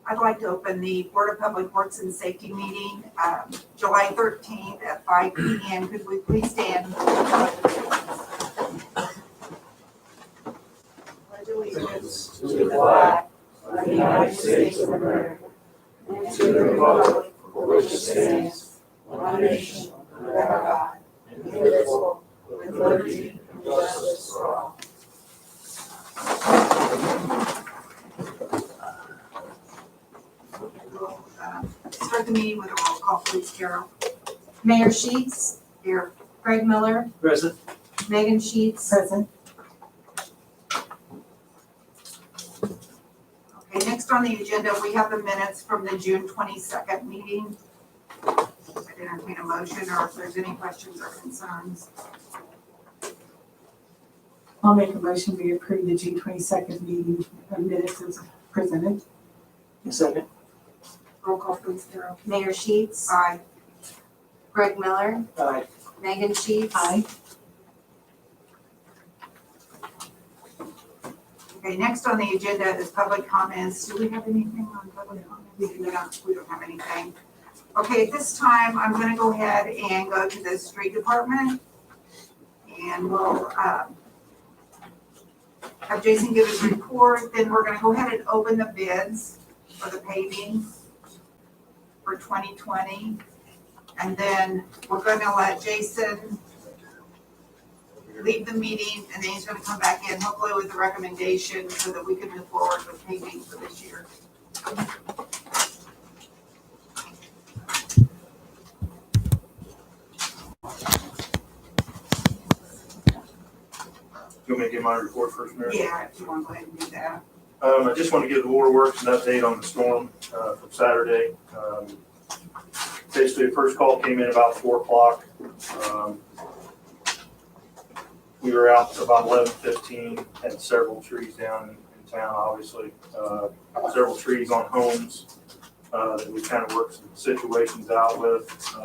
I'd like to open the Board of Public Works and Safety meeting, July 13th at 5 p.m. Could we please stand? Pledge allegiance to the flag of the United States of America and to the republic for which it stands, one nation, under God, indivisible, with liberty and justice for all. Start the meeting with a roll call, please, Carol. Mayor Sheets, Here. Greg Miller, Present. Megan Sheets. Present. Okay, next on the agenda, we have the minutes from the June 22nd meeting. I'd entertain a motion, or if there's any questions or concerns. I'll make a motion, we approve the June 22nd meeting minutes as presented. Second. Roll call, please, Carol. Mayor Sheets, Aye. Greg Miller, Aye. Megan Sheets. Aye. Okay, next on the agenda is public comments. Do we have anything on public comments? We don't have anything. Okay, at this time, I'm gonna go ahead and go to the street department. And we'll, have Jason give his report, then we're gonna go ahead and open the bids for the paving for 2020. And then we're gonna let Jason leave the meeting, and then he's gonna come back in, hopefully with a recommendation so that we can move forward with paving for this year. You want me to give my report first, Mayor? Yeah, if you want to go ahead and do that. I just want to give the waterworks an update on the storm from Saturday. Basically, the first call came in about 4 o'clock. We were out about 11:15, had several trees down in town, obviously. Several trees on homes that we kind of worked some situations out with.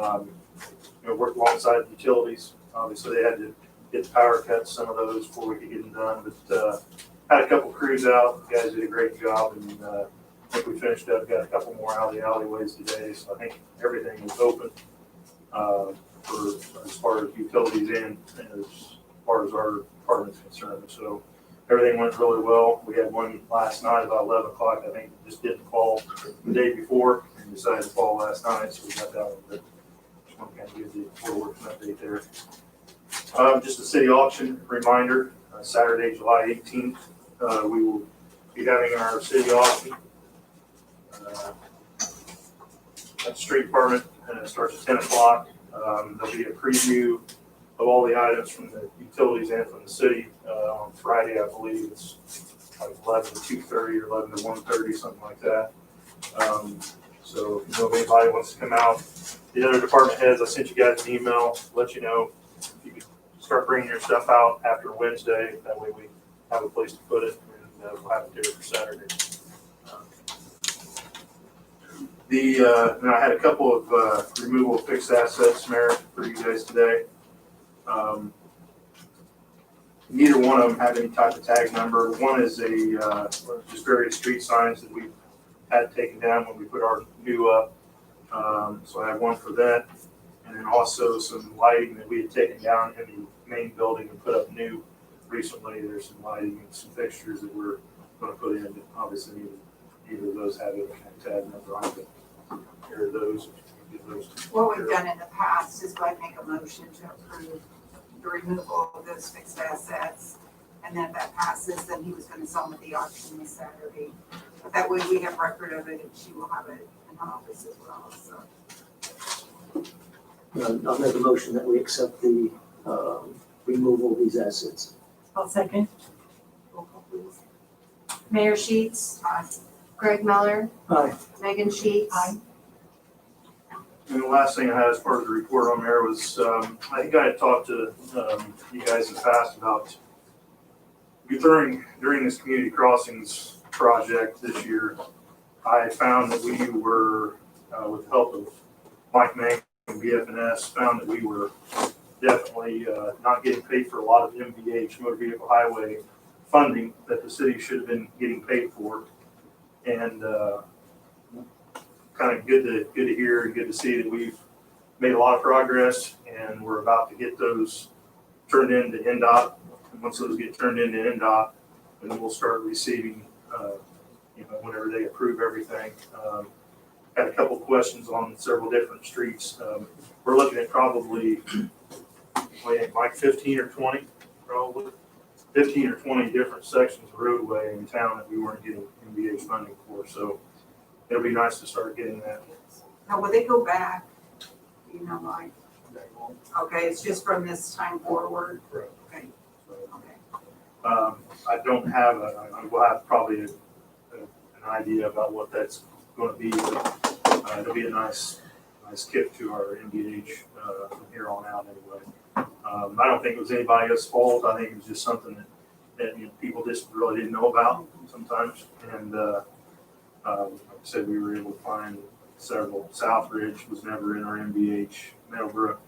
Worked alongside the utilities. Obviously, they had to get the power cuts, some of those, before we could get them done. But had a couple crews out. The guys did a great job, and I think we finished up. Got a couple more out of the alleyways today, so I think everything was open for as far as utilities and as far as our department's concerned. So everything went really well. We had one last night about 11 o'clock. I think just didn't fall the day before and decided to fall last night, so we got that one. But just want to kind of give the waterworks an update there. Just a city auction reminder, Saturday, July 18th, we will be having our city auction at the street department, and it starts at 10 o'clock. There'll be a preview of all the items from the utilities and from the city on Friday. I believe it's like 11 to 2:30 or 11 to 1:30, something like that. So if you know if anybody wants to come out, the other department heads, I sent you guys an email, let you know if you could start bringing your stuff out after Wednesday. That way we have a place to put it, and we'll have it there for Saturday. And I had a couple of removal of fixed assets, Mayor, for you guys today. Neither one of them have any type of tag number. One is just various street signs that we had taken down when we put our new up. So I have one for that. And then also some lighting that we had taken down in the main building and put up new recently. There's some lighting and some fixtures that we're going to put in. But obviously, neither of those have any kind of tag number on it. Here are those. What we've done in the past is go ahead and make a motion to approve the removal of those fixed assets. And then if that passes, then he was going to sell them at the auction this Saturday. But that way we have record of it, and she will have it in her office as well, so. I'll make a motion that we accept the removal of these assets. I'll second. Roll call, please. Mayor Sheets, Aye. Greg Miller, Aye. Megan Sheets. Aye. And the last thing I had as part of the report on there was, I think I had talked to you guys in the past about during this community crossings project this year, I found that we were, with the help of Mike Mank and BFNS, found that we were definitely not getting paid for a lot of MVH, motor vehicle highway funding that the city should have been getting paid for. And kind of good to hear and good to see that we've made a lot of progress, and we're about to get those turned into NDOT. And once those get turned into NDOT, then we'll start receiving, whenever they approve everything. Had a couple questions on several different streets. We're looking at probably like 15 or 20, probably 15 or 20 different sections of roadway in town that we weren't getting MBH funding for. So it'll be nice to start getting that. Now, will they go back? You know, like, okay, it's just from this time forward? Correct. Okay, So, okay. I don't have we'll have probably an idea about what that's going to be, but it'll be a nice kick to our MBH from here on out anyway. I don't think it was anybody else's fault. I think it was just something that people just really didn't know about sometimes. And like I said, we were able to find several. Southridge was never in our MBH. Meadowbrook,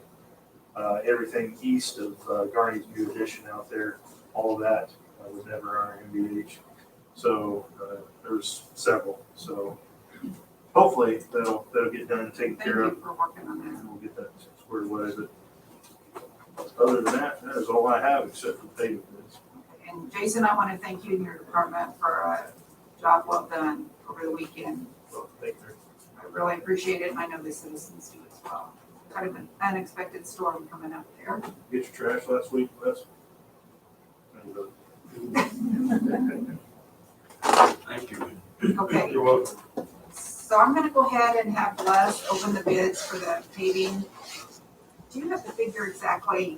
everything east of Garney's new addition out there, all of that was never our MBH. So there's several. So hopefully that'll get done and taken Thank care of. you for working on that. And we'll get that squared away. But other than that, that is all I have except for the paving bids. And Jason, I want to thank you and your department for a job well done over the weekend. So thank you. I really appreciate it, and I know the citizens do as well. Kind of an unexpected storm coming up there. Get your trash last week, Wes? Thank you. Okay, You're welcome. so I'm gonna go ahead and have Les open the bids for the paving. Do you have the figure exactly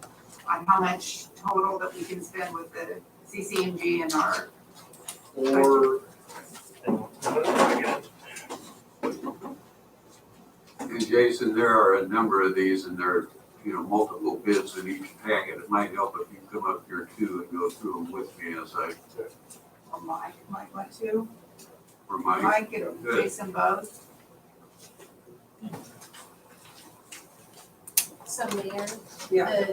on how much total that we can spend with the CCMG and our, Or, And Jason, there are a number of these and there are, multiple bids in each packet. It might help if you come up here too and go through them with me as I, or Mike might want to? remind. Mike and Good. Jason both? So Mayor, Yeah.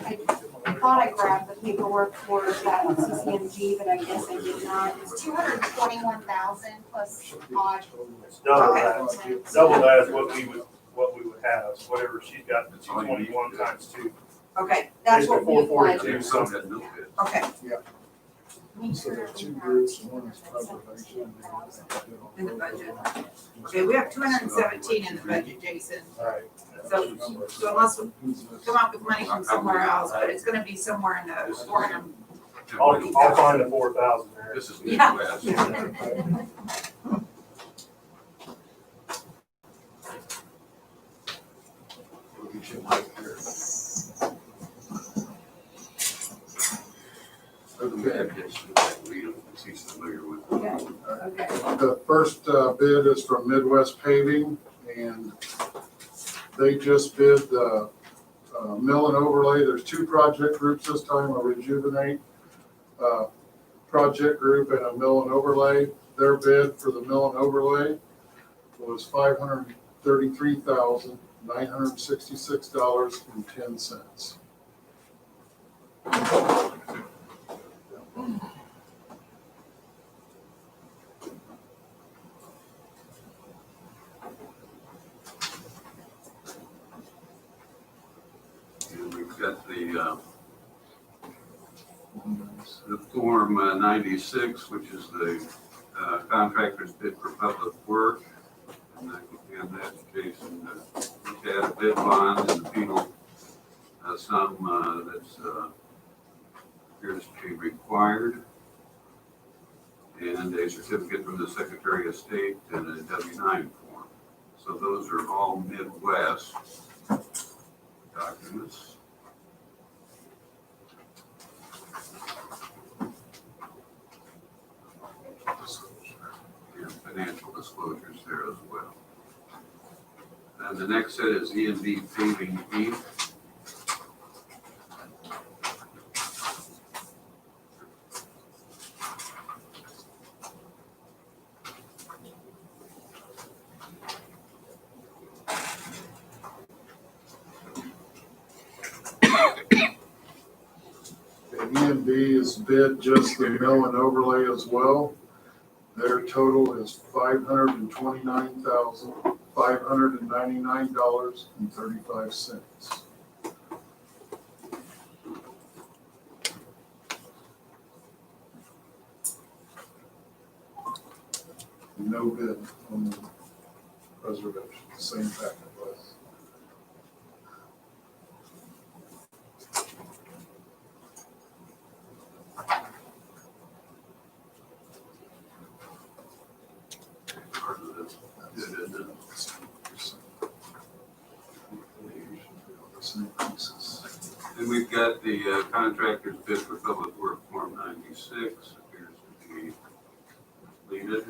I thought I grabbed the paperwork for that CCMG, but I guess I did not. It's 221,000 plus odd. it's double that. Double that is what we would have. So whatever she's got, the 221 times 2. Okay, That's what we applied. There's some that no bids. okay, So there are two groups, one is preservation. in the budget. Okay, we have 217 in the budget, Jason. All right. So unless we come up with money from somewhere else, but it's gonna be somewhere in the 400. I'll find the 4,000 there. This is Yeah. Midwest. We'll get you a mic here. Bad bids that we don't, he's familiar with. Okay, okay. The first bid is from Midwest Paving, and they just bid the mill and overlay. There's two project groups this time, a Rejuvenate project group and a mill and overlay. Their bid for the mill and overlay was $533,966.10. And we've got the Form 96, which is the contractor's bid for public work. And that Jason looked at a bid bond and the penal sum that's appears to be required. And a certificate from the Secretary of State and a W-9 form. So those are all Midwest documents. And financial disclosures there as well. And the next set is E&D Paving Inc. The E&B is bid just the mill and overlay as well. Their total is $529,599.35. No bid on the preservation, same packet was. Part of this bid, isn't it? Same pieces. And we've got the contractor's bid for public work form 96, appears to be completed.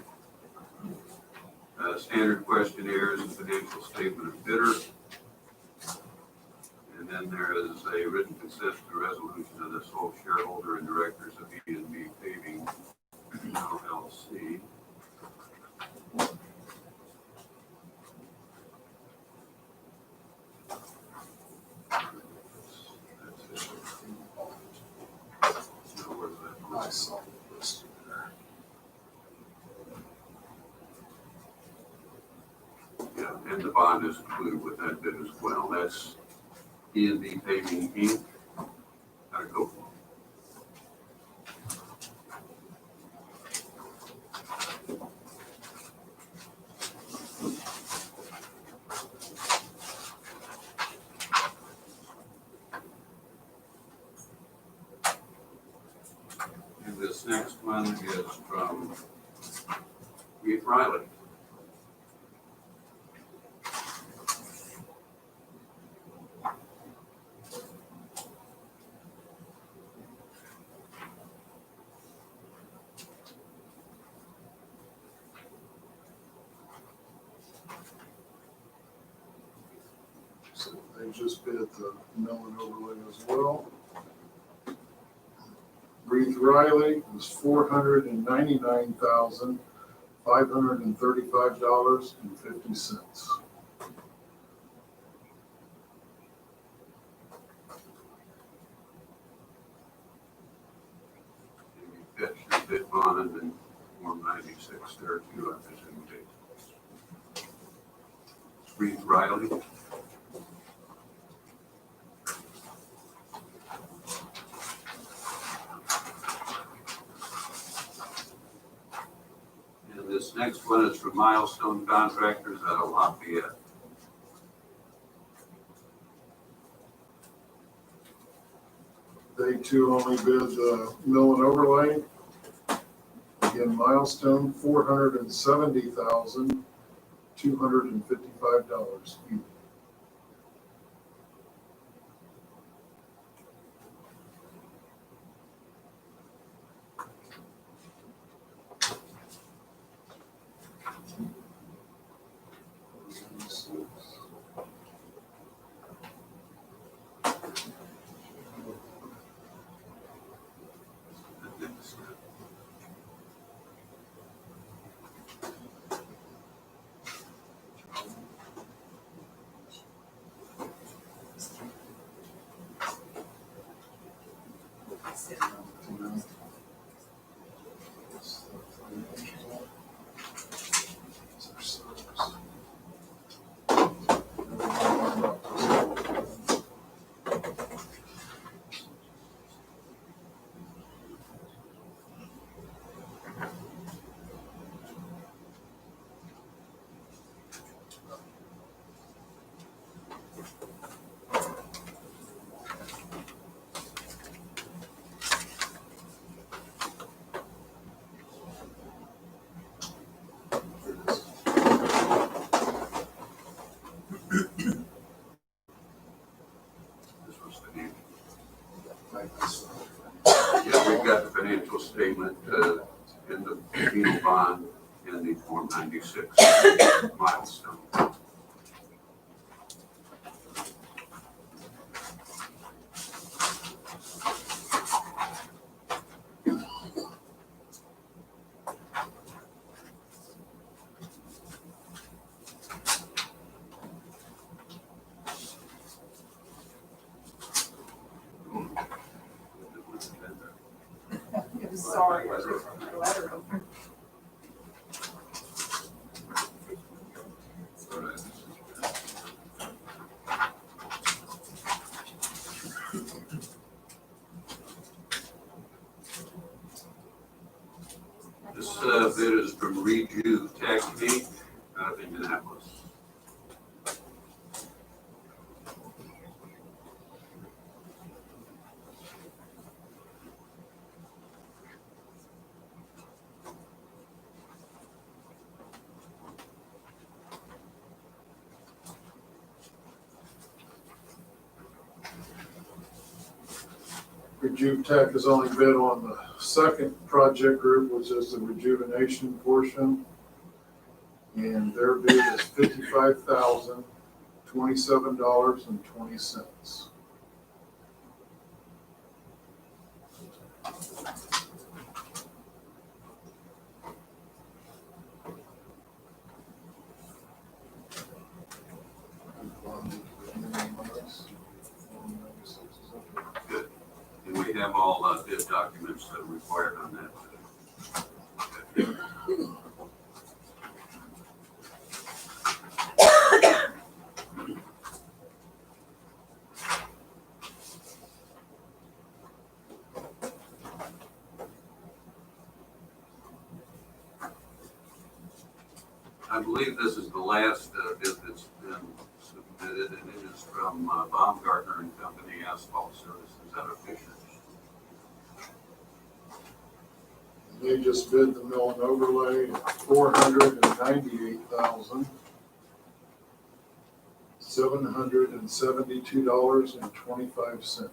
Standard questionnaires and financial statement of bidder. And then there is a written consent to resolution of the sole shareholder and directors of E&B Paving LLC. That's it. Now, where's that? I saw the list there. Yeah, and the bond is included with that bid as well. That's E&B Paving Inc. Gotta go. And this next one is from Reed Riley. So they just bid the mill and overlay as well. Breathe Riley was $499,535.50. And you've got your bid bond and Form 96 there too, I presume. Reed Riley. And this next one is from Milestone Contractors out of Lafayette. They too only bid the mill and overlay. Again, Milestone, $470,255 each. This was financial. Yeah, we've got the financial statement in the penal bond in the Form 96 Milestone. I'm sorry, I took my letter over. This bid is from Reju Tech Inc. out of Indianapolis. Rejuve Tech has only bid on the second project group, which is the rejuvenation portion. And their bid is $55,027.20. Good. And we have all bid documents that are required on that. I believe this is the last bid that's been submitted, and it is from Baumgartner and Company Asphalt Services out of Fishers. They just bid the mill and overlay at $498,772.25.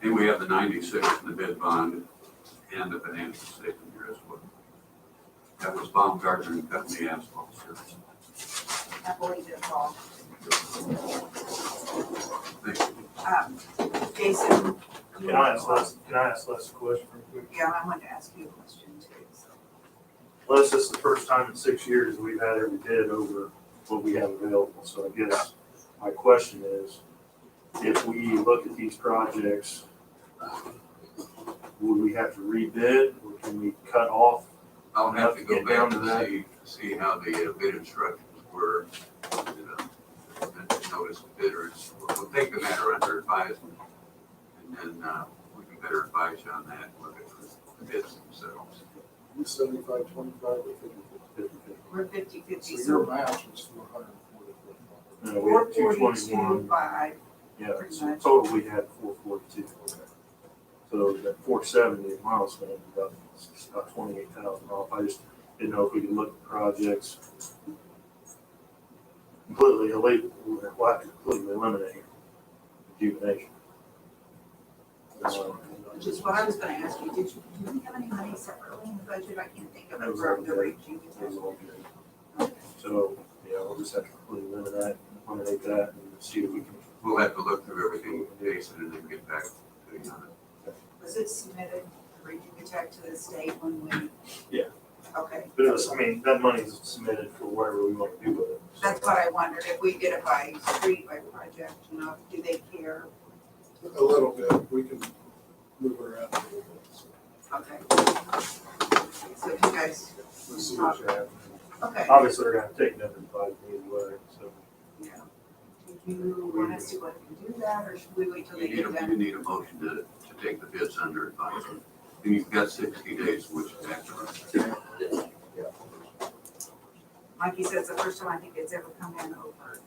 And we have the 96 in the bid bond and the financial statement here as well. That was Baumgartner and Company Asphalt Services. I believe it's all. Thank you. Jason? Can I ask Les a question real quick? Yeah, I wanted to ask you a question too. So. Les, this is the first time in 6 years we've had every bid over what we have available. So I guess my question is, if we look at these projects, would we have to rebid, or can we cut off? I'll have to go Get down back to that. and see how the bid instructions were. And notice the bidders, we'll take the matter under advisement, and then we can better advise you on that, and look at the bids themselves. 75-25 or 50-50? We're 50-50, So so your match was 440. No, we had 221. 442.5, Yeah, pretty so much. total we had 442. So that 470 milestone is about 28,000 off. I just didn't know if we could look at projects completely illegal. We'll have to completely eliminate rejuvenation. which is what I was gonna ask you. Do we have any money separately in the budget? I can't think of it Those for are the good. rate. Those are all good. So, yeah, we'll just have to completely limit that, eliminate that, and see if we can. We'll have to look through everything, Jason, and then get back to you on it. Was it submitted, Tech to the state when we? Yeah. Okay, But it was, I mean, that money's submitted for whatever we want to do with it. So, that's what I wondered, if we did it by street, by project, you know, do they care? A little bit, we can move around a little bit. Okay. So you guys, We'll see what you have. okay, Obviously, they're gonna take nothing by either way, so. yeah. Do you want us to go ahead and do that, or should we wait till they You get need a, you done? need a motion to take the bids under advisement. And you've got 60 days which to act on. Like you said, it's the first time I think it's ever come in over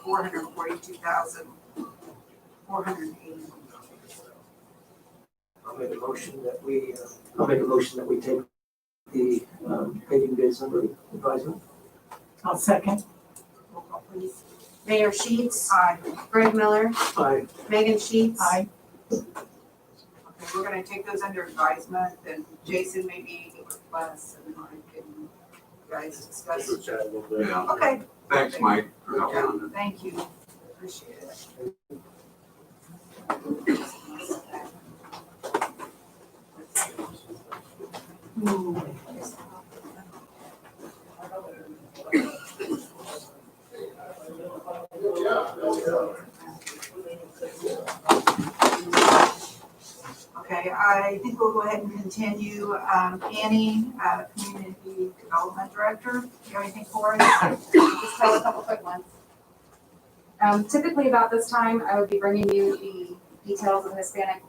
442,480. I'll make a motion that we take the paving bids under advisement. I'll second. Roll call, please. Mayor Sheets, Aye. Greg Miller, Aye. Megan Sheets. Aye. Okay, we're gonna take those under advisement, and Jason maybe with Les, and I can, you guys discuss. We'll chat a little bit. Yeah. Okay, Thanks, Mike, for helping on it. thank you, appreciate it. I think we'll go ahead and continue. Annie, Community Development Director, do you have anything for us? Just tell a couple quick ones. Typically about this time, I would be bringing you the details of the Hispanic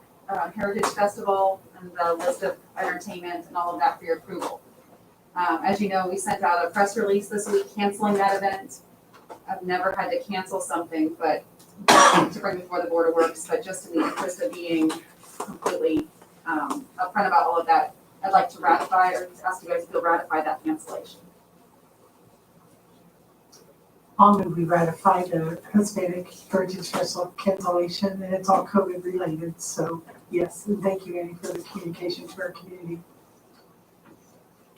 Heritage Festival and the list of entertainment and all of that for your approval. As you know, we sent out a press release this week canceling that event. I've never had to cancel something, but to bring before the Board of Works, but just in the interest of being completely upfront about all of that, I'd like to ratify or ask you guys to ratify that cancellation. I'll move we ratify the Hispanic Heritage Festival cancellation, and it's all COVID related, so yes, and thank you, Annie, for the communication to our community.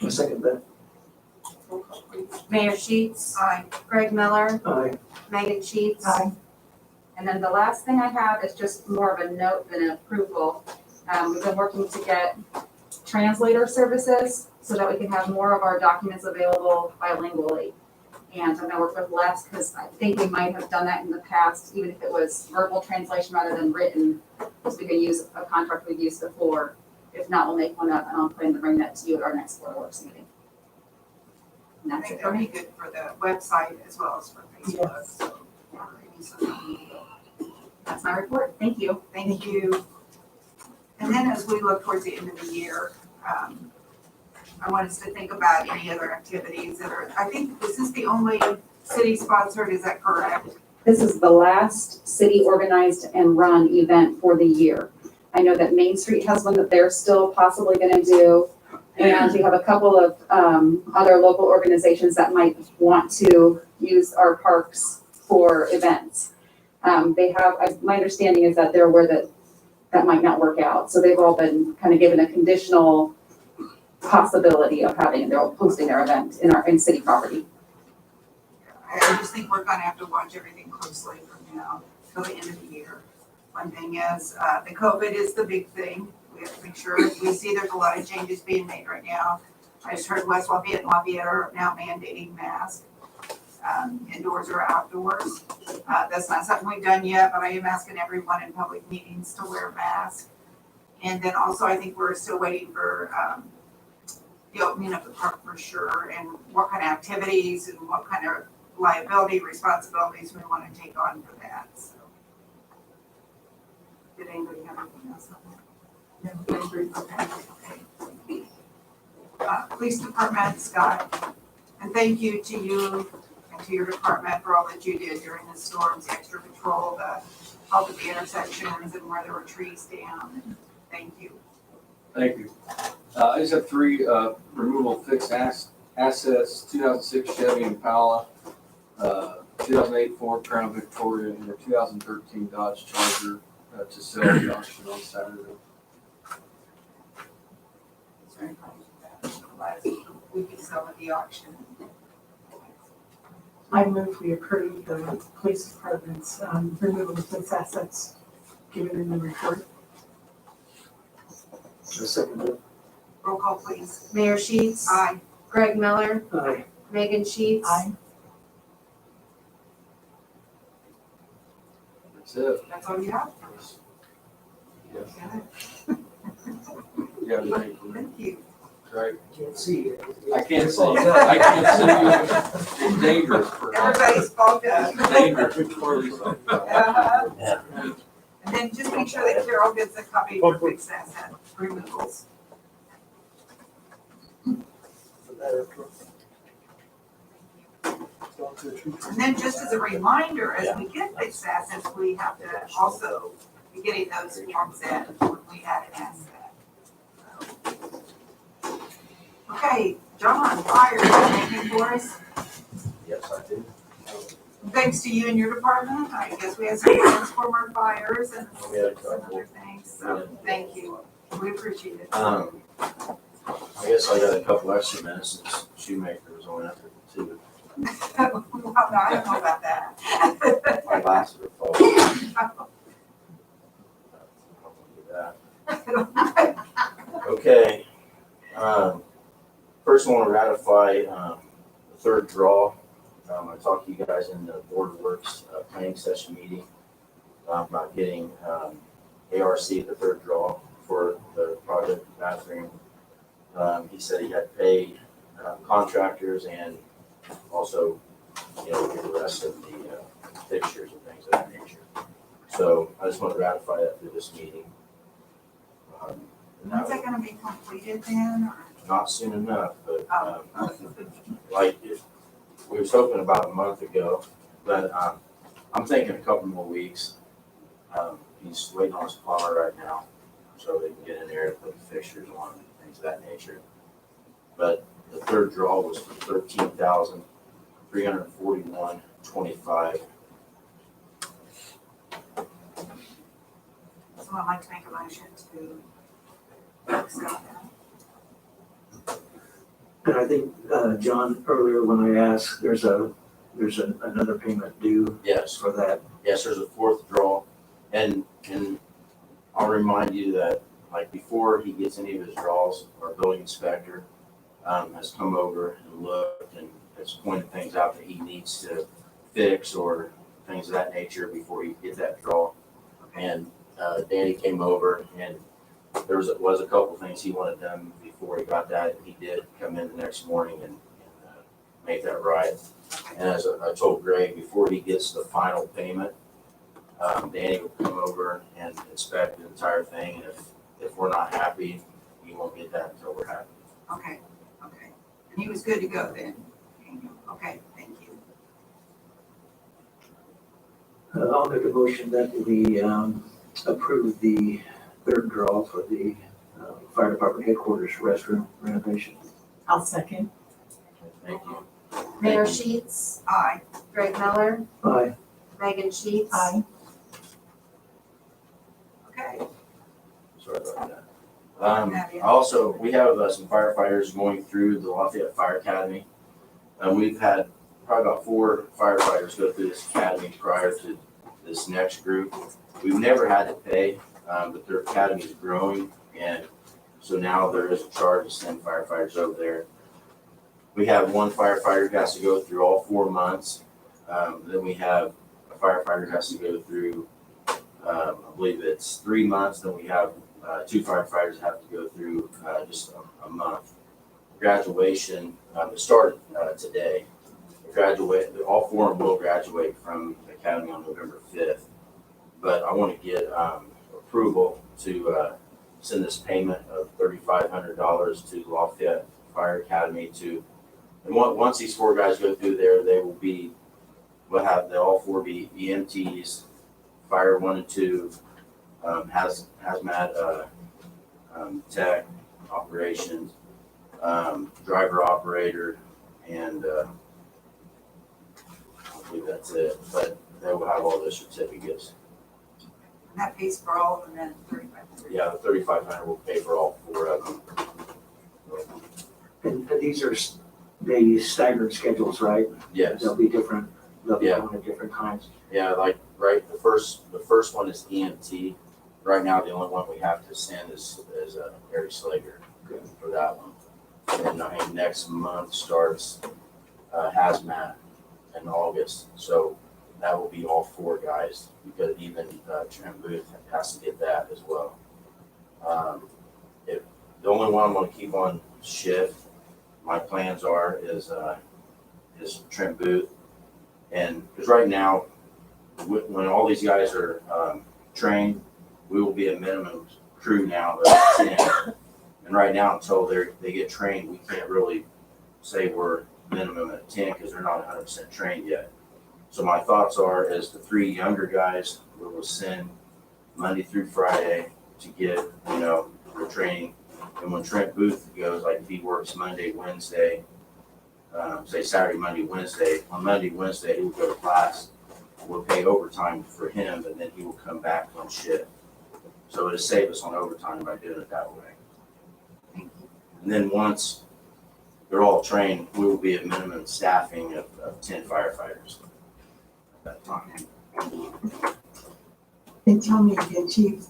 I second that. Mayor Sheets, Aye. Greg Miller, Aye. Megan Sheets. Aye. And then the last thing I have is just more of a note than an approval. We've been working to get translator services so that we can have more of our documents available bilingually. And I'm gonna work with Les because I think we might have done that in the past, even if it was verbal translation rather than written, because we could use a contract we've used before. If not, we'll make one up and I'll plan to bring that to you at our next Board of Works meeting. And I that's think it for that'd be me. good for the website as well as for Facebook, so. or any social media. That's my report. Thank you. Thank you. And then as we look towards the end of the year, I want us to think about any other activities that are, I think this is the only city sponsored, is that correct? This is the last city organized and run event for the year. I know that Main Street has one that they're still possibly gonna do. And we have a couple of other local organizations that might want to use our parks for events. They have, my understanding is that they're aware that that might not work out. So they've all been kind of given a conditional possibility of having, they're hosting their event in city property. I just think we're gonna have to watch everything closely from now till the end of the year. One thing is, the COVID is the big thing. We have to make sure, we see there's a lot of changes being made right now. I just heard West Lafayette and Lafayette are now mandating masks, indoors or outdoors. That's not something we've done yet, but I am asking everyone in public meetings to wear masks. And then also, I think we're still waiting for, the opening of the park for sure, and what kind of activities and what kind of liability, responsibilities we want to take on for that, so. Did anybody have anything else on that? Okay. Police Department, Scott, and thank you to you and to your department for all that you did during the storms, the extra patrol, the help at the intersections and where there were trees down, and thank you. Thank you. I just have three removal fixed assets, 2006 Chevy Impala, 2008 Ford Crown Victoria, and a 2013 Dodge Charger to sell at the auction on Saturday. Sorry, we can sell at the auction. I move we approve the police department's removal of fixed assets given in the report. I second that. Roll call, please. Mayor Sheets. Aye. Greg Miller, Aye. Megan Sheets. Aye. That's it. That's all you have? Yes. Got it. Yeah, thank you. Thank you. Right. Can't see you. I can't see you. I can't see you. It's dangerous for Everybody's spoke up. It's dangerous for you. Uh-huh. And then just make sure that Carol gets a copy of your fixed asset removals. And then just as a reminder, as we get fixed assets, we have to also be getting those forms in when we add an asset. Okay, John, fire, anything for us? Yes, I do. Thanks to you and your department, I guess we had some transformer fires and We had a some couple. other things, so thank you. We appreciate it. I guess I got a couple extra minutes since Shoemaker was on after two. Well, no, I don't know about that. My glasses are full. Okay. First I want to ratify the third draw. I talked to you guys in the Board of Works planning session meeting about getting ARC the third draw for the project bathroom. He said he had paid contractors and also, you know, get the rest of the fixtures and things of that nature. So I just want to ratify that through this meeting. And When's that gonna be completed then, or? not soon enough, but, Oh. we was hoping about a month ago, but, I'm thinking a couple more weeks. He's waiting on his plumber right now, so they can get in there and put the fixtures on and things of that nature. But the third draw was for $13,341.25. So I'd like to make a motion to accept that. And I think, John, earlier when I asked, there's another payment due Yes, for that. yes, there's a fourth draw. And I'll remind you that, like, before he gets any of his draws, our building inspector has come over and looked and has pointed things out that he needs to fix or things of that nature before he gets that draw. And Danny came over and there was a couple things he wanted done before he got that. And he did come in the next morning and make that right. And as I told Greg, before he gets the final payment, Danny will come over and inspect the entire thing. And if we're not happy, he won't get that until we're happy. Okay, okay. And he was good to go then? Okay, thank you. I'll make a motion that we approve the third draw for the fire department headquarters restroom renovation. I'll second. Thank you. Mayor Thank you. Sheets, Aye. Greg Miller, Aye. Megan Sheets. Aye. Okay. Sorry about that. Also, we have some firefighters going through the Lafayette Fire Academy. We've had probably about 4 firefighters go through this academy prior to this next group. We've never had to pay, but their academy is growing, and so now there is a charge to send firefighters over there. We have one firefighter who has to go through all 4 months. Then we have a firefighter who has to go through, I believe it's 3 months. Then we have 2 firefighters have to go through just a month. Graduation, it started today. All 4 of them will graduate from the academy on November 5th. But I want to get approval to send this payment of $3,500 to Lafayette Fire Academy and once these 4 guys go through there, they'll all 4 be EMTs, Fire 1 and 2, hazmat tech, operations, driver operator, and I believe that's it. But they will have all the certificates. And that pays for all of them then, 3,500. Yeah, the $3,500 will pay for all 4 of them. And these are the staggered schedules, right? Yes. They'll be different, they'll be Yeah. on at different times. Yeah, like, right, the first one is EMT. Right now, the only one we have to send is Harry Slager for that one. And I think next month starts hazmat in August. So that will be all 4 guys, because even Trent Booth has to get that as well. The only one I'm gonna keep on shift, my plans is Trent Booth. And because right now, when all these guys are trained, we will be a minimum crew now of 10. And right now, until they get trained, we can't really say we're minimum at 10 because they're not 100% trained yet. So my thoughts is the 3 younger guys we will send Monday through Friday to get, their training. And when Trent Booth goes, like if he works Monday, Wednesday, say Saturday, Monday, Wednesday, on Monday, Wednesday, he will go to class. We'll pay overtime for him, and then he will come back on shift. So it'll save us on overtime by doing it that way. And then once they're all trained, we will be at minimum staffing of 10 firefighters at that time. And tell me again, Chief,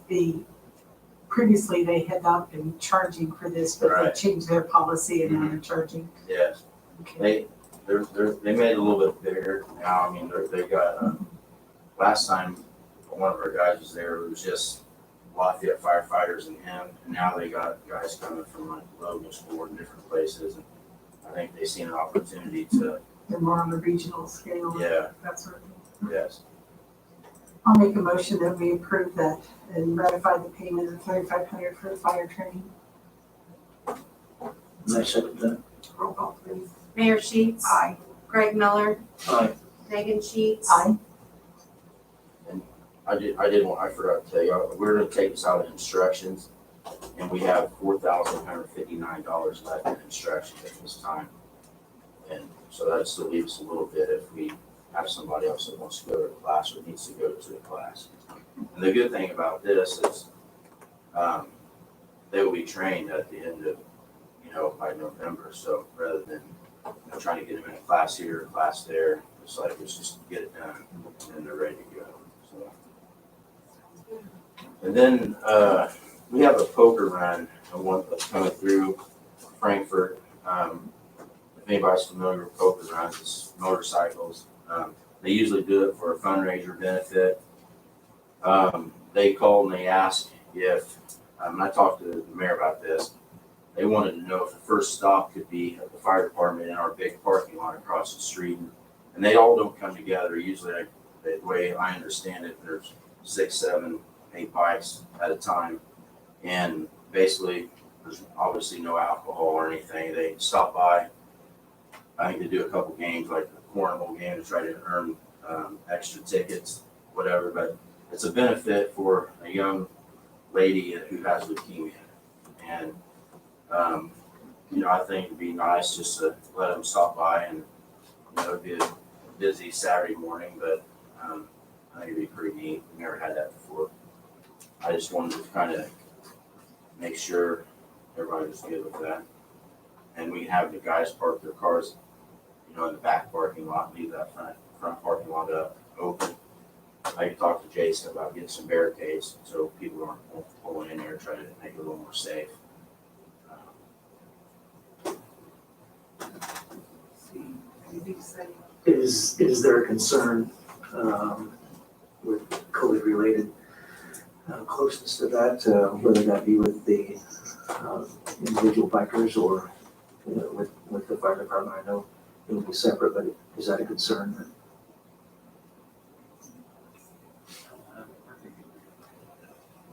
previously they had not been charging for this, but they Right. changed their policy and now they're charging. Yes, Okay. they made it a little bit bigger now. I mean, they got, last time one of our guys was there, it was just Lafayette firefighters and him, and now they got guys coming from like Logansport and different places, and I think they seen an opportunity to, They're more on a regional scale, yeah, that sort of thing. yes. I'll make a motion that we approve that and ratify the payment of $3,500 for the fire training. And I second that. Roll call, please. Mayor Sheets. Aye. Greg Miller. Aye. Megan Sheets. Aye. I forgot to tell you, we're gonna take this out of instructions, and we have $4,159 left in instructions at this time. And so that still leaves a little bit if we have somebody else that wants to go to a class or needs to go to a class. And the good thing about this is, they will be trained at the end of, by November, so rather than, trying to get them in a class here, a class there, let's just get it done, and then they're ready to go, so. And then, we have a poker run, one that's coming through Frankfurt. If anybody's familiar with poker runs, it's motorcycles. They usually do it for a fundraiser benefit. They called and they asked if, and I talked to the mayor about this, they wanted to know if the first stop could be at the fire department in our big parking lot across the street. And they all don't come together. Usually, the way I understand it, there's 6, 7, 8 bikes at a time. And basically, there's obviously no alcohol or anything. They stop by. I think they do a couple games, like the cornhole game, to try to earn extra tickets, whatever. But it's a benefit for a young lady who has leukemia. And, I think it'd be nice just to let them stop by, and it'd be a busy Saturday morning, but I think it'd be pretty neat. We never had that before. I just wanted to kind of make sure everybody was good with that. And we can have the guys park their cars, in the back parking lot, leave that front parking lot open. I can talk to Jason about getting some barricades so people aren't pulling in there and trying to make it a little more safe. Anything to say? Is there a concern with COVID-related closeness to that, whether that be with the individual bikers or with the fire department? I know it will be separate, but is that a concern?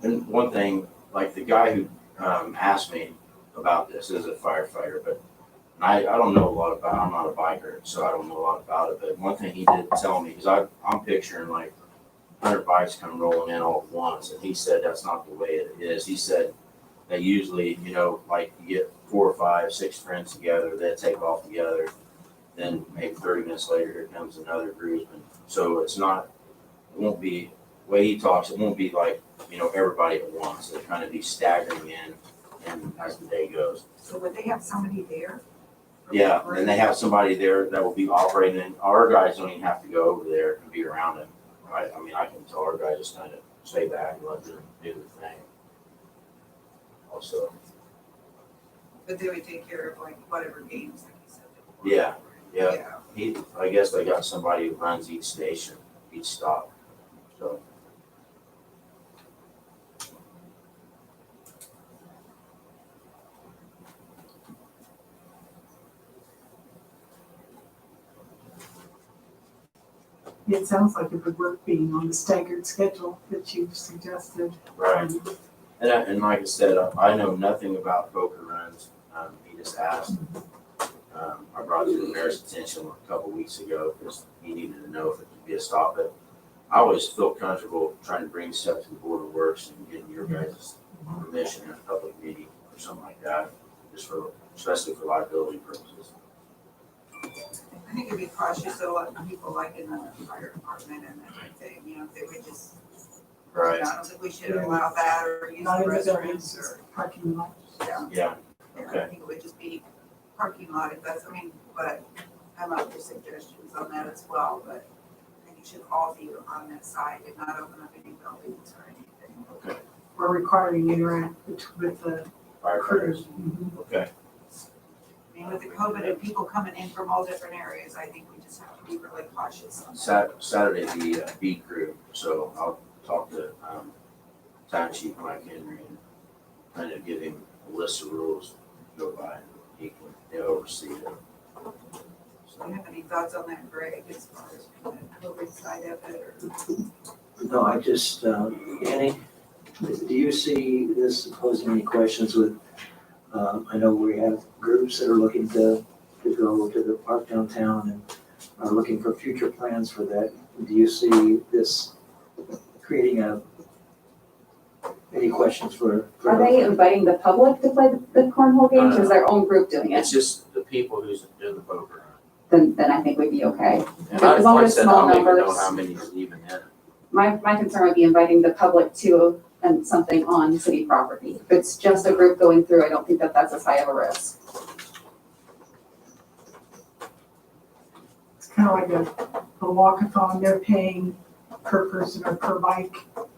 And one thing, like the guy who asked me about this is a firefighter, but I don't know a lot about it. I'm not a biker, so I don't know a lot about it. But one thing he did tell me, because I'm picturing like 100 bikes come rolling in all at once, and he said that's not the way it is. He said they usually, like you get 4 or 5, 6 friends together, they take off together, then maybe 30 minutes later, here comes another group. And so it won't be, the way he talks, it won't be like, everybody at once. They'll kind of be staggering in and as the day goes. So would they have somebody there? Yeah, and they have somebody there that will be operating, and our guys don't even have to go over there and be around them. Right? I mean, I can tell our guys just kind of stay back and let them do their thing. Also, But they would take care of like whatever games, like you said. yeah. I guess they got somebody who runs each station, each stop. So. It sounds like it would work being on the staggered schedule that you've suggested. Right. And like I said, I know nothing about poker runs. He just asked. I brought it to the mayor's attention a couple weeks ago because he needed to know if it could be a stop. But I always feel comfortable trying to bring stuff to the Board of Works and getting your guys' permission in a public meeting or something like that, especially for liability purposes. I think it'd be cautious, a lot of people like in the fire department and everything, if they would just, Right. I don't think we should allow that or use the Not in the restrooms buildings, or, parking lot. Yeah. I Okay. think it would just be parking lot if that's, but I'm up for suggestions on that as well, but I think it should all be on that side and not open up any buildings or anything. Okay. We're requiring interact with the Firefighters. crews. Okay. With the COVID and people coming in from all different areas, I think we just have to be really cautious on that. Saturday the B crew, so I'll talk to Time Chief Mike Henry and kind of give him a list of rules to go by. He can oversee it. Do you have any thoughts on that, Greg, as far as the COVID side of it, or? No, I just, Annie, do you see this posing any questions with, I know we have groups that are looking to go to the park downtown and are looking for future plans for that. Do you see this creating any questions for? Are they inviting the public to play the cornhole games, or is their own group doing It's it? just the people who's doing the poker. Then I think we'd be okay. And I, As long like I as said, I small don't even know numbers. how many is even in it. My concern would be inviting the public to and something on city property. If it's just a group going through, I don't think that that's as high of a risk. It's kind of like a walkathon, they're paying per person or per bike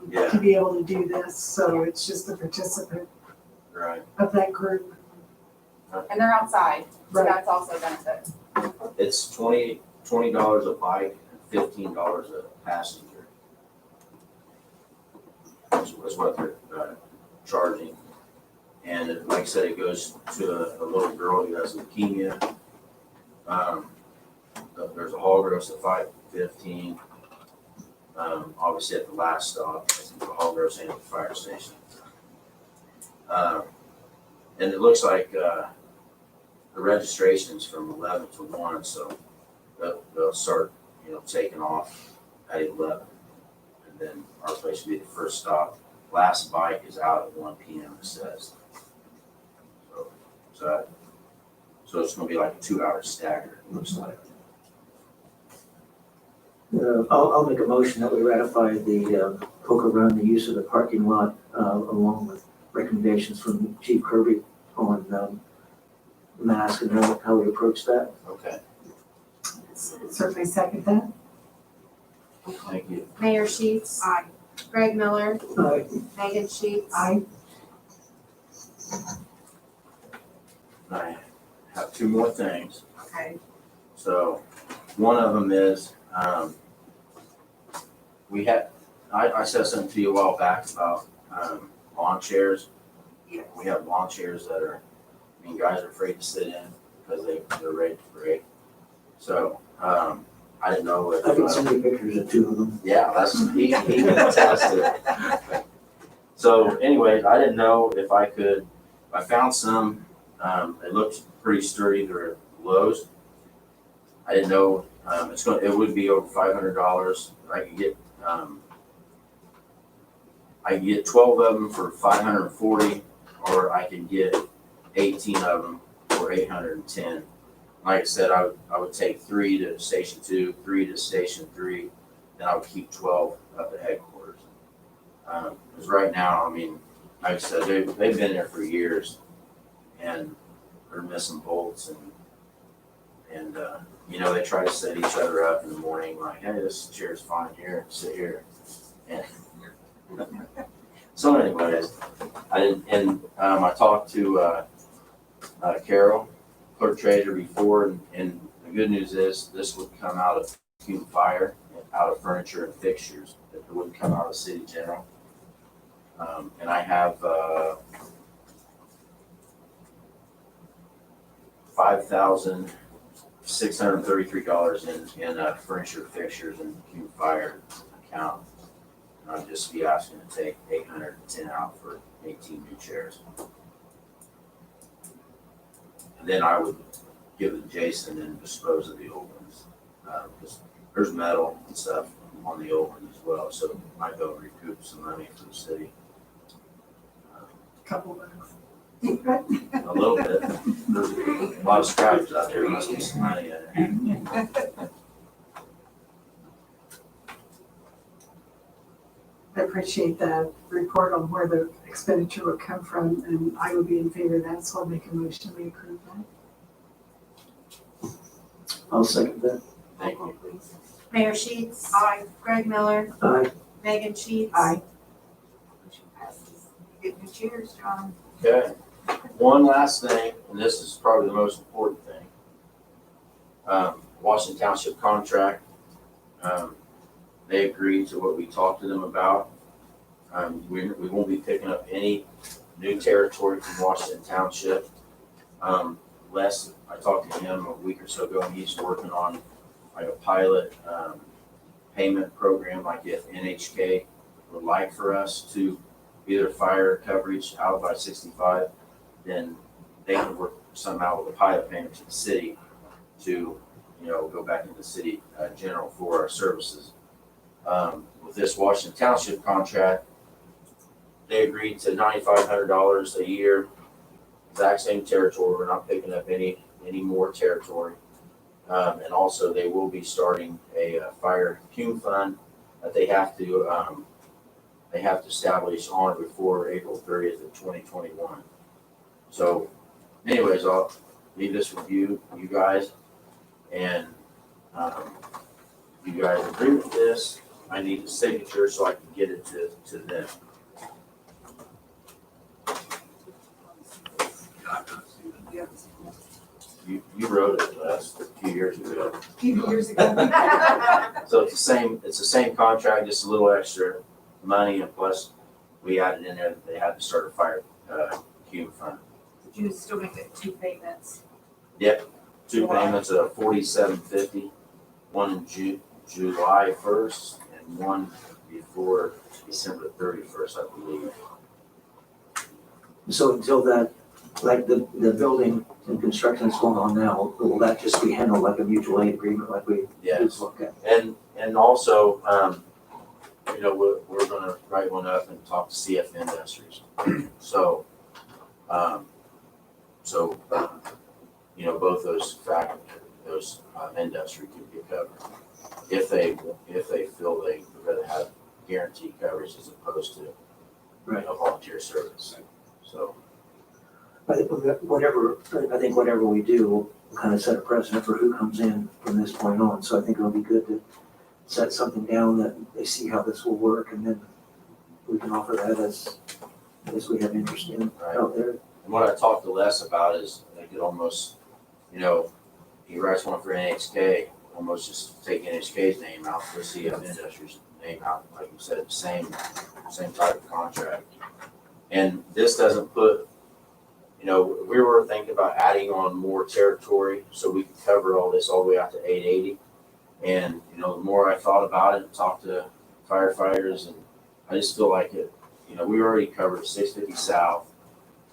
Yeah, to be able to do this, so it's just a participant right. of that group. And they're outside, so Right. that's also a benefit. It's $20 a bike and $15 a passenger. That's what they're charging. And like I said, it goes to a little girl who has leukemia. There's a hall gross at $5.15. Obviously at the last stop, I think the hall gross and at the fire station. And it looks like the registration's from 11 to 1, so they'll start, taking off at 11. And then our place will be the first stop. Last bike is out at 1 p.m. it says. So it's gonna be like a 2-hour stagger, it looks like. I'll make a motion that we ratify the poker run, the use of the parking lot, along with recommendations from Chief Kirby on mask and how we approach that. Okay, Certainly second that. thank you. Mayor Sheets, Aye. Greg Miller, Aye. Megan Sheets. I, I have 2 more things. Okay, So one of them is, I said something to you a while back about lawn chairs. yeah, We have lawn chairs that are, guys are afraid to sit in because they're ready to break. So, I didn't know if. I can send you pictures of 2 of them. Yeah, he can attest to it. So anyways, I didn't know if I found some, it looked pretty sturdy, they're at Lowe's. I didn't know, it would be over $500. I could get 12 of them for $540, or I could get 18 of them for $810. Like I said, I would take 3 to Station 2, 3 to Station 3, then I would keep 12 up at headquarters. Because right now, like I said, they've been there for years, and they're missing bolts, and they try to set each other up in the morning, like, hey, this chair's fine here, sit here. And so anyways, I talked to Carol, clerk treasurer, before, and the good news is this would come out of Cume Fire, out of furniture and fixtures. It wouldn't come out of city general. And I have $5,633 in furniture, fixtures, and Cume Fire account. And I'd just be asking to take 810 out for 18 new chairs. And then I would give it to Jason and dispose of the old ones. Because there's metal and stuff on the old ones as well, so it might go recoup some money for the city. couple bucks. A little bit. There's a lot of scraps out there, must be some money in it. I appreciate that report on where the expenditure would come from, and I would be in favor of that, so I'll make a motion, we approve that. I'll second that. Thank you. please. Mayor Sheets, Aye. Greg Miller, Aye. Megan Sheets. Aye. Motion passes. Get new chairs, John. Okay, one last thing, and this is probably the most important thing. Washington Township contract, they agreed to what we talked to them about. We won't be picking up any new territory from Washington Township. Les, I talked to him a week or so ago, and he's working on like a pilot, payment program, like if NHK would like for us to either fire coverage out by 65, then they can work somehow with a pilot payment to the city to, go back into the city general for our services. With this Washington Township contract, they agreed to $9,500 a year, exact same territory. We're not picking up any more territory. And also they will be starting a fire cume fund that they have to establish on or before April 30th of 2021. So anyways, I'll leave this with you guys, and you guys agree with this. I need a signature so I can get it to them. You wrote it last a few years ago. Few years ago. So it's the same contract, just a little extra money, and plus we added in there that they had to start a fire cume fund. Did you still make it 2 payments? Yep, 2 payments of $47.50, one in July 1st and one before December 31st, I believe. So until that, like the building and construction that's going on now, will that just be handled like a mutual aid agreement like we Yes. look at? And also, we're gonna write one up and talk to CF Industries. So, both those industry can be covered if they feel they would rather have guaranteed coverage as opposed to volunteer service. So. I think whatever we do will kind of set a precedent for who comes in from this point on. So I think it'll be good to set something down that they see how this will work, and then we can offer that as we have interest in out there. And what I talked to Les about is they could almost, he writes one for NHK, almost just take NHK's name out, for CF Industries name out, like you said, same type of contract. And this doesn't put, we were thinking about adding on more territory so we could cover all this all the way out to 880. And, the more I thought about it and talked to firefighters, and I just feel like it, we already covered 650 South,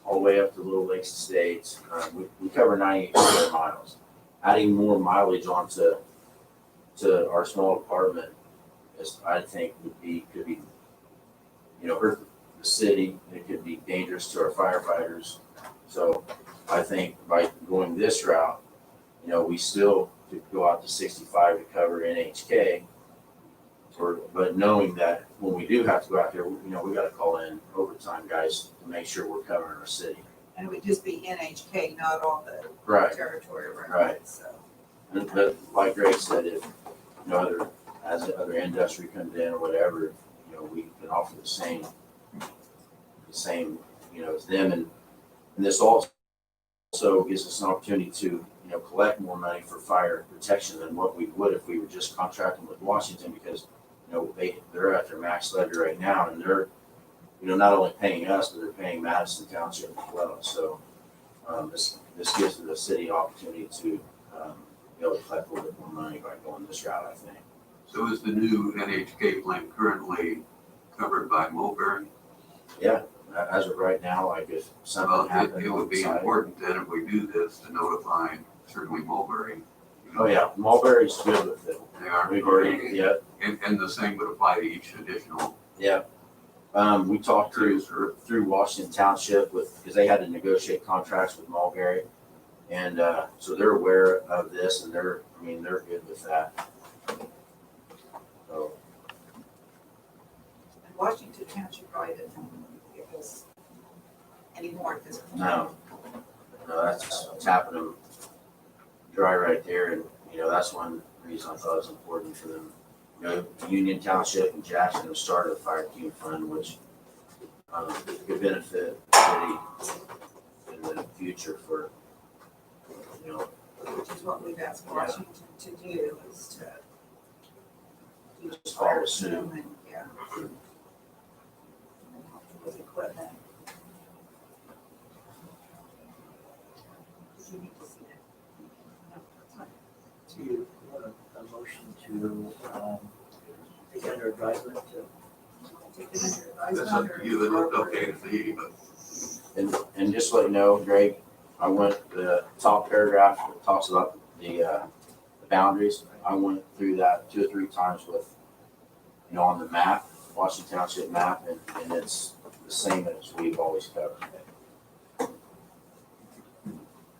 all the way up to Little Lakes Estates. We cover 98 square miles. Adding more mileage onto our small department, I think could be, hurt the city. It could be dangerous to our firefighters. So I think by going this route, we still could go out to 65 to cover NHK. But knowing that when we do have to go out there, we got to call in overtime guys to make sure we're covering our city. And it would just be NHK, not all the Right. territory around Right. it, so. But like Greg said, if as other industry comes in or whatever, we can offer the same, as them, and this also gives us an opportunity to, collect more money for fire protection than what we would if we were just contracting with Washington, because, they're at their max levy right now, and they're, not only paying us, but they're paying Madison Township as well. So, this gives the city an opportunity to, be able to collect a little bit more money by going this route, I think. So is the new NHK plant currently covered by Mulberry? Yeah, as of right now, like if something happened It would be on the site. important then if we do this to notify certainly Mulberry. Oh, yeah, Mulberry's good with it. They are. We've already, yeah, And the same would apply to each additional. yeah. We talked through Washington Township because they had to negotiate contracts with Mulberry. And, so they're aware of this, and they're good with that. So, And Washington Township probably doesn't give us any more at this point. no, that's tapping them dry right there. And, that's one reason I thought it was important for them. Union Township and Jackson have started a fire cume fund, which could benefit the city in the future for, Which is what we've asked Washington to do, is to do Just follow fire suit. cume and, yeah. under advisement. Take it under That's advisement up or- to you, that looked okay to me, but And just to let you know, Greg, I went, the top paragraph that talks about the boundaries, I went through that 2 or 3 times with, on the map, Washington Township map, and it's the same as we've always covered.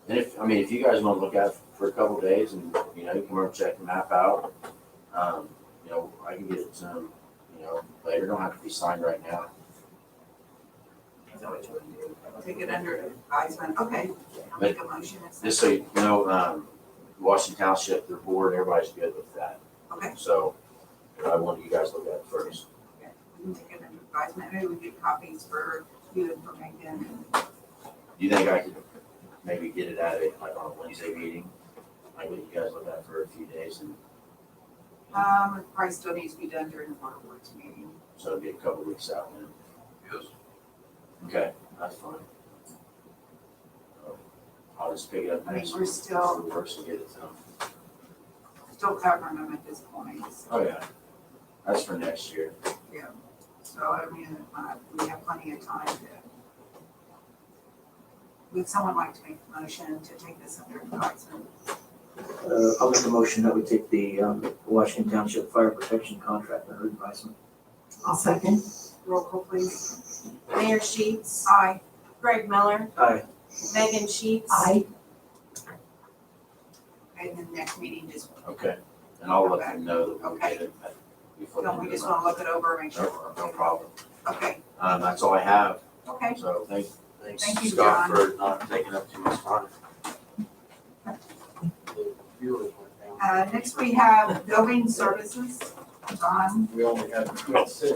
And if you guys wanna look at it for a couple days and, you can come over and check the map out, I can get it to them, later, don't have to be signed right now. Is that what you want to do? Take it under advisement, okay. I'll make a motion. Just so you know, Washington Township, their board, everybody's good with that. Okay. So, I wanted you guys to look at it first. We can take it under advisement, maybe we get copies for you and for Megan. Do you think I could maybe get it at it, like on a Wednesday meeting? Like, let you guys look at it for a few days, and It probably still needs to be done during the board of works meeting. so it'll be a couple weeks out then. yes. Okay, that's fine. I'll just pick it up I mean, next we're week. still, Works and get it to them. still covering them at this point. Oh, yeah. That's for next year. So, I mean, we have plenty of time to. Would someone like to make a motion to take this under advisement? I'll make a motion that we take the Washington Township Fire Protection Contract under advisement. I'll second. Roll call, please. Mayor Sheets, Aye. Greg Miller, Aye. Megan Sheets. Aye. And then next meeting, just, Okay. And I'll let them know that we'll get it before the don't end we of the just want to month. look it over and make sure? No problem. Okay, That's all I have. okay. So thanks, Thank you, Scott, John. for not taking up too much time. Next we have building services. Don, We only had 6.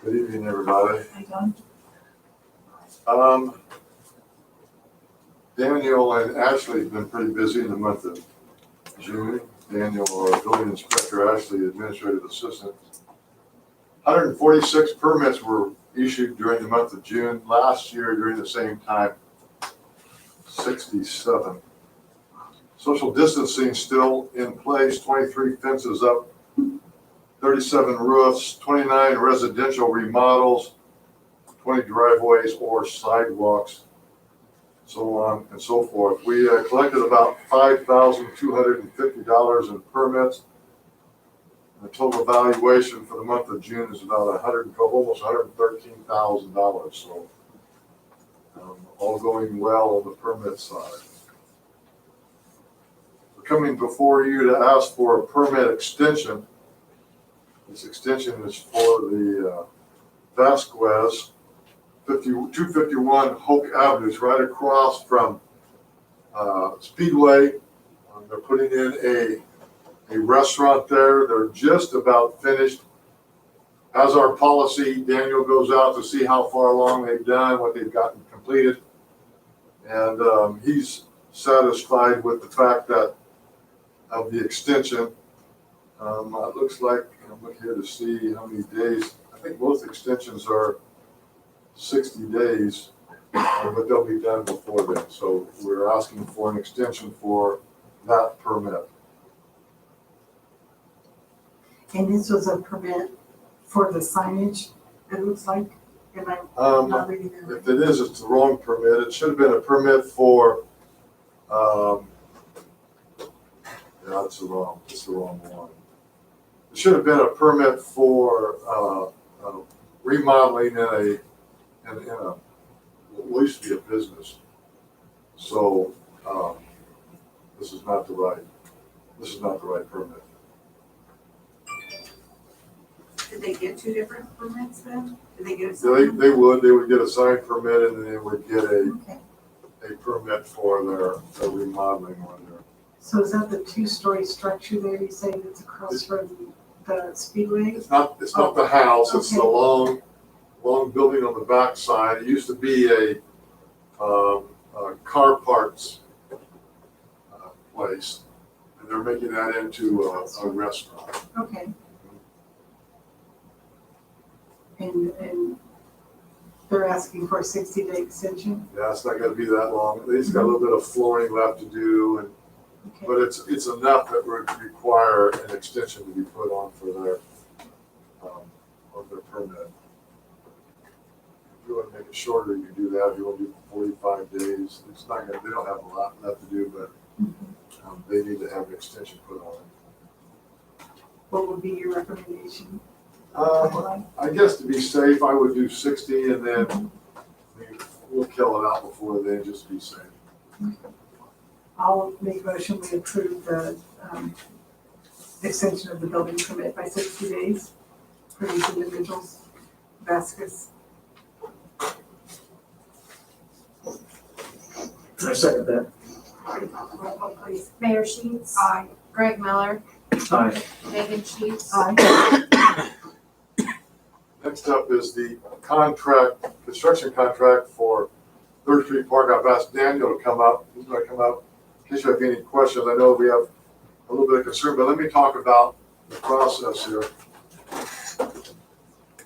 Good evening, everybody. hi Don. Daniel and Ashley have been pretty busy in the month of June. Daniel, our building inspector, Ashley, administrative assistant. 146 permits were issued during the month of June. Last year, during the same time, 67. Social distancing still in place, 23 fences up, 37 roofs, 29 residential remodels, 20 driveways or sidewalks, so on and so forth. We collected about $5,250 in permits. The total valuation for the month of June is about almost $113,000. So all going well on the permit side. We're coming before you to ask for a permit extension. This extension is for the Vasquez 251 Hoke Avenue. It's right across from Speedway. They're putting in a restaurant there. They're just about finished. As our policy, Daniel goes out to see how far along they've done, what they've gotten completed. And he's satisfied with the fact that of the extension. It looks like, look here to see how many days. I think both extensions are 60 days, but they'll be done before then. So we're asking for an extension for that permit. And this was a permit for the signage, it looks like. Am I not reading that right? If it is, it's the wrong permit. It should have been a permit for, it's the wrong one. It should have been a permit for remodeling in a what used to be a business. So this is not the right permit. Did they get 2 different permits then? Did they get a So second? they would get a signed permit and then they would get Okay. a permit for their remodeling one there. So is that the 2-story structure there you say that's across from the Speedway? It's not the house, it's the Okay. long building on the back side. It used to be a car parts place. And they're making that into a restaurant. Okay. And they're asking for a 60-day extension? Yeah, it's not gonna be that long. They just got a little bit of flooring left to do and but it's enough that would require an extension to be put on for their, of their permit. If you want to make it shorter, you can do that. If you want to do 45 days, it's not gonna, they don't have a lot left to do, but they need to have an extension put on it. What would be your recommendation? I guess to be safe, I would do 60 and then we'll kill it out before then, just to be safe. I'll make a motion, we approve the extension of the building permit by 60 days for these individuals. Vasquez. I second that. Roll call, please. Mayor Sheets. Aye. Greg Miller, Aye. Megan Sheets. Aye. Next up is the contract, construction contract for Third Street Park. I've asked Daniel to come up. He's gonna come up in case you have any questions. I know we have a little bit of concern, but let me talk about the process here.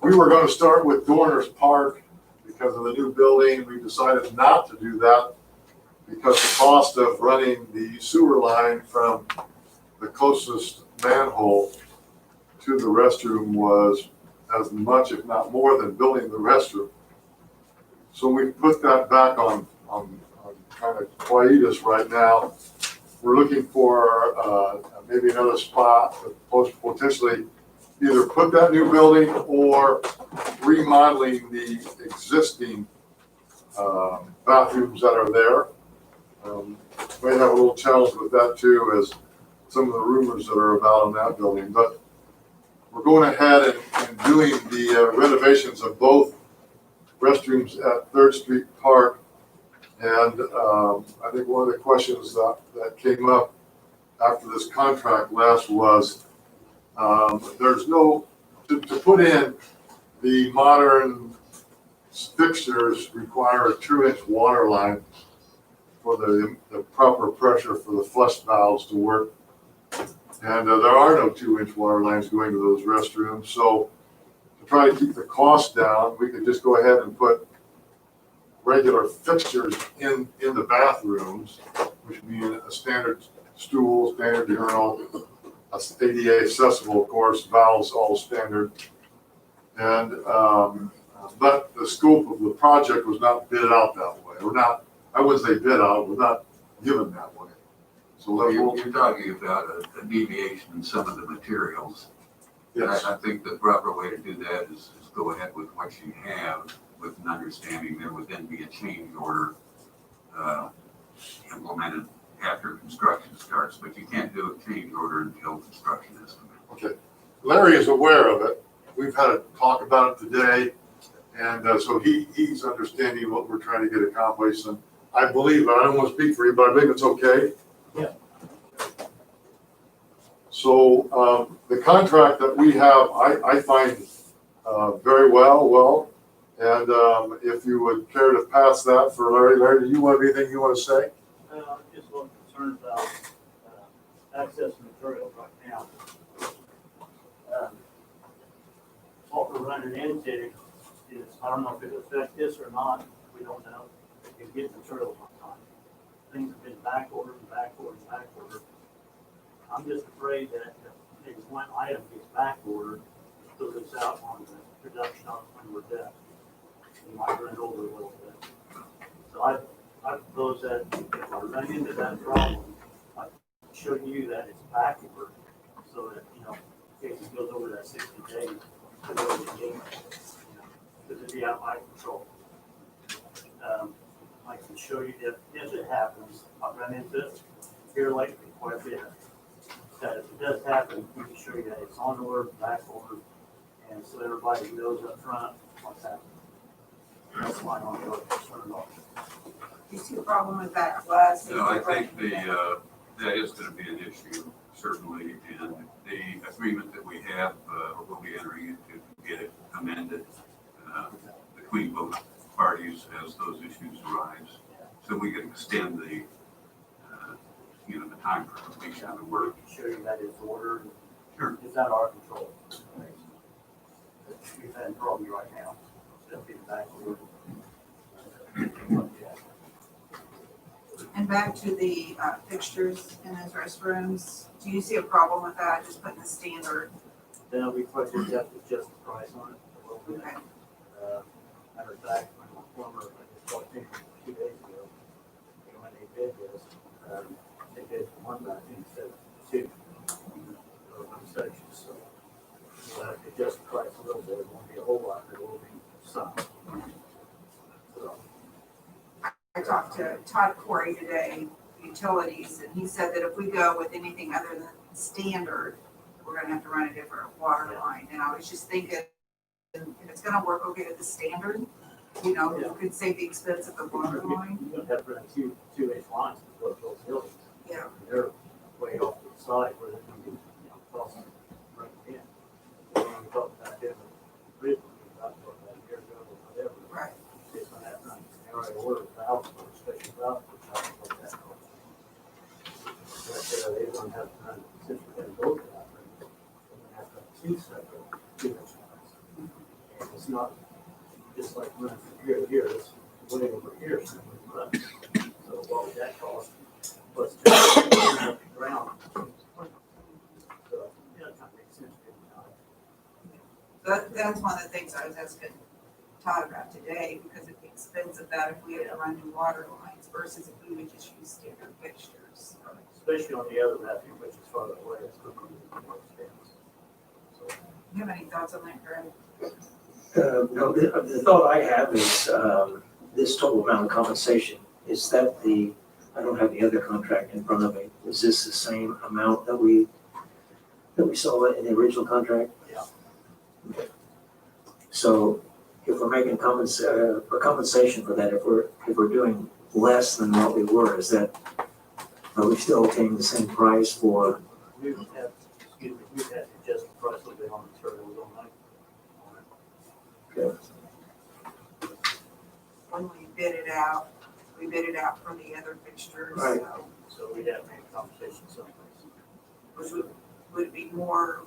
We were gonna start with Dorner's Park because of the new building. We decided not to do that because the cost of running the sewer line from the closest manhole to the restroom was as much, if not more, than building the restroom. So we put that back on kind of quietus right now. We're looking for maybe another spot to potentially either put that new building or remodeling the existing bathrooms that are there. May have a little challenge with that too, as some of the rumors that are about in that building. But we're going ahead and doing the renovations of both restrooms at Third Street Park. And I think one of the questions that came up after this contract last was, there's no, to put in the modern fixtures require a 2-inch water line for the proper pressure for the flush valves to work. And there are no 2-inch water lines going to those restrooms. So to try to keep the cost down, we could just go ahead and put regular fixtures in the bathrooms, which mean a standard stool, standard urinal, ADA accessible, of course, valves all standard. And but the scope of the project was not bid out that way. I wouldn't say bid out, we're not given that way. So Well, you're talking about a deviation in some of the materials. yes. I think the proper way to do that is go ahead with what you have, with an understanding there would then be a change order implemented after construction starts, but you can't do a change order until construction is commenced. Okay. Larry is aware of it. We've had a talk about it today. And so he's understanding what we're trying to get accomplished. And I believe, I don't want to speak for you, but I believe it's okay. Yeah. So the contract that we have, I find very well. And if you would care to pass that for Larry. Larry, do you have anything you want to say? Just a little concerned about access materials right now. What we're running into is, I don't know if it'll affect this or not, we don't know, if you get materials on time. Things have been back ordered. I'm just afraid that if maybe one item gets back ordered, it goes out on the production on when we're done. You might run over a little bit. So I propose that if I run into that problem, I show you that it's back ordered, so that, in case it goes over that 60 days, because it'd be out of my control. I can show you if it happens. I've run into it here lately quite a bit. That if it does happen, we can show you that it's on order, back order, and so everybody knows up front what's happening. That's why I'm really concerned about it. You see the problem with that, Wes? No, I think that is going to be an issue, certainly, and the agreement that we have, we'll be entering into to get it amended between both parties as those issues arise, so we can extend the time for completion of the work. Show you that it's ordered. Sure. It's out of our control. We've had problems right now. It'll be back ordered. And And back to the fixtures in those restrooms, do you see a problem with that, just putting the standard? Then we probably just have to adjust the price on it a little bit. Okay. Matter of fact, when my plumber, I just talked to him 2 days ago, and when they bid this, they bid for one bathroom instead of two. Or one section, so we'll have to adjust the price a little bit, it won't be a whole lot, but it will be some. So, I talked to Todd Corey today, utilities, and he said that if we go with anything other than standard, we're gonna have to run a different water line. And I was just thinking, if it's gonna work okay with the standard, you know, Yeah. you could save the expense of the water line. you're gonna have to run two-inch lines to go to those buildings. Yeah. They're way off to the side where they're gonna be, crossing right in. When we talked about them originally, we talked about that a year ago or whatever. Right. It's on that run. They already ordered valves for a special valve for trying to that. But they're gonna have to run, since we're gonna go to that, they're gonna have to have two separate two-inch lines. And it's not just like running from here to here, it's way over here. So what would that cost? Plus just up the ground. So, yeah, it kind of makes sense. That's one of the things I was asking Todd about today, because of the expense of that, if we had to run new water lines versus if we would just use standard fixtures. Especially on the other bathroom, which is farther away, it's going to be more expensive. So, You have any thoughts on that, Greg? No, the thought I have is, this total amount of compensation, is that I don't have the other contract in front of me. Is this the same amount that we saw in the original contract? Yeah. Okay. So if we're making compensation for that, if we're doing less than what we were, are we still paying the same price for? we would have, we would have to adjust the price a little bit on the materials on that. When we bid it out for the other fixtures, Right. So we'd have to make a conversation someplace. which would be more,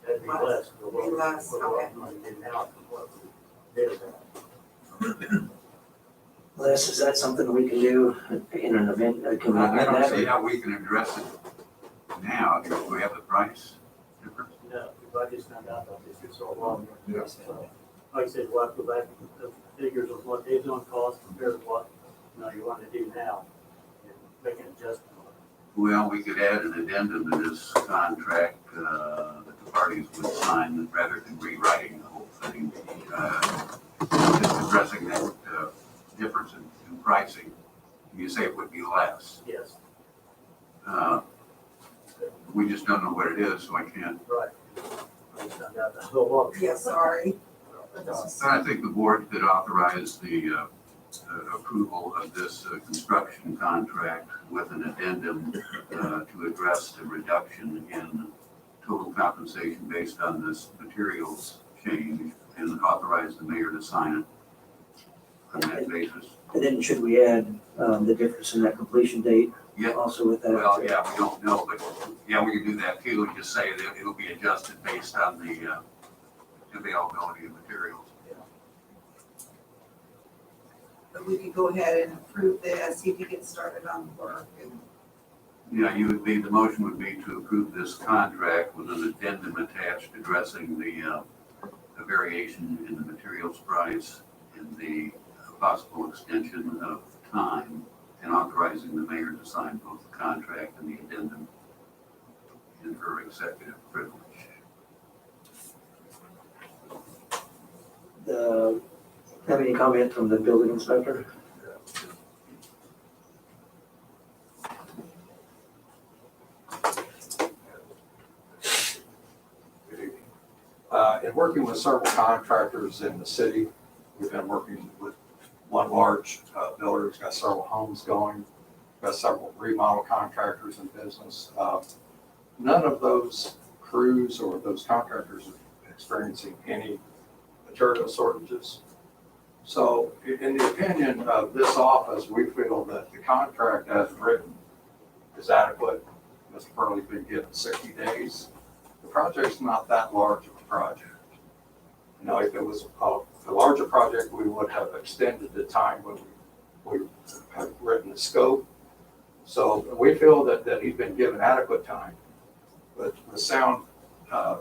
That'd be less. Be less, okay. Money in now than what we did that. Les, is that something we can do in an event? Can we I amend don't see that? how we can address it now, if we have the price difference. No, if I just found out about this, it's so long. Yeah. So, like I said, we'll have to go back and the figures of what they've done cost compared to what, you want to do now. And make an adjustment on it. Well, we could add an addendum to this contract that the parties would sign rather than rewriting the whole thing. Just addressing that difference in pricing. You say it would be less. Yes, We just don't know what it is, so I can't. right. I just found out that so long. yeah, sorry. I think the board could authorize the approval of this construction contract with an addendum to address the reduction in total compensation based on this materials change and authorize the mayor to sign it on that basis. And then should we add the difference in that completion date Yeah, also with that? well, yeah, we don't know, but yeah, we can do that too, and just say that it'll be adjusted based on the availability of materials. But we could go ahead and approve this, see if you get started on the work. And Yeah, the motion would be to approve this contract with an addendum attached addressing the variation in the materials price and the possible extension of time and authorizing the mayor to sign both the contract and the addendum in her executive privilege. Have any comment from the building inspector? In working with several contractors in the city, we've been working with one large builder who's got several homes going, got several remodel contractors in business. None of those crews or those contractors are experiencing any material shortages. So in the opinion of this office, we feel that the contract as written is adequate. Mr. Pearlie's been given 60 days. The project's not that large of a project. You know, if it was a larger project, we would have extended the time when we have written the scope. So we feel that he's been given adequate time, but with sound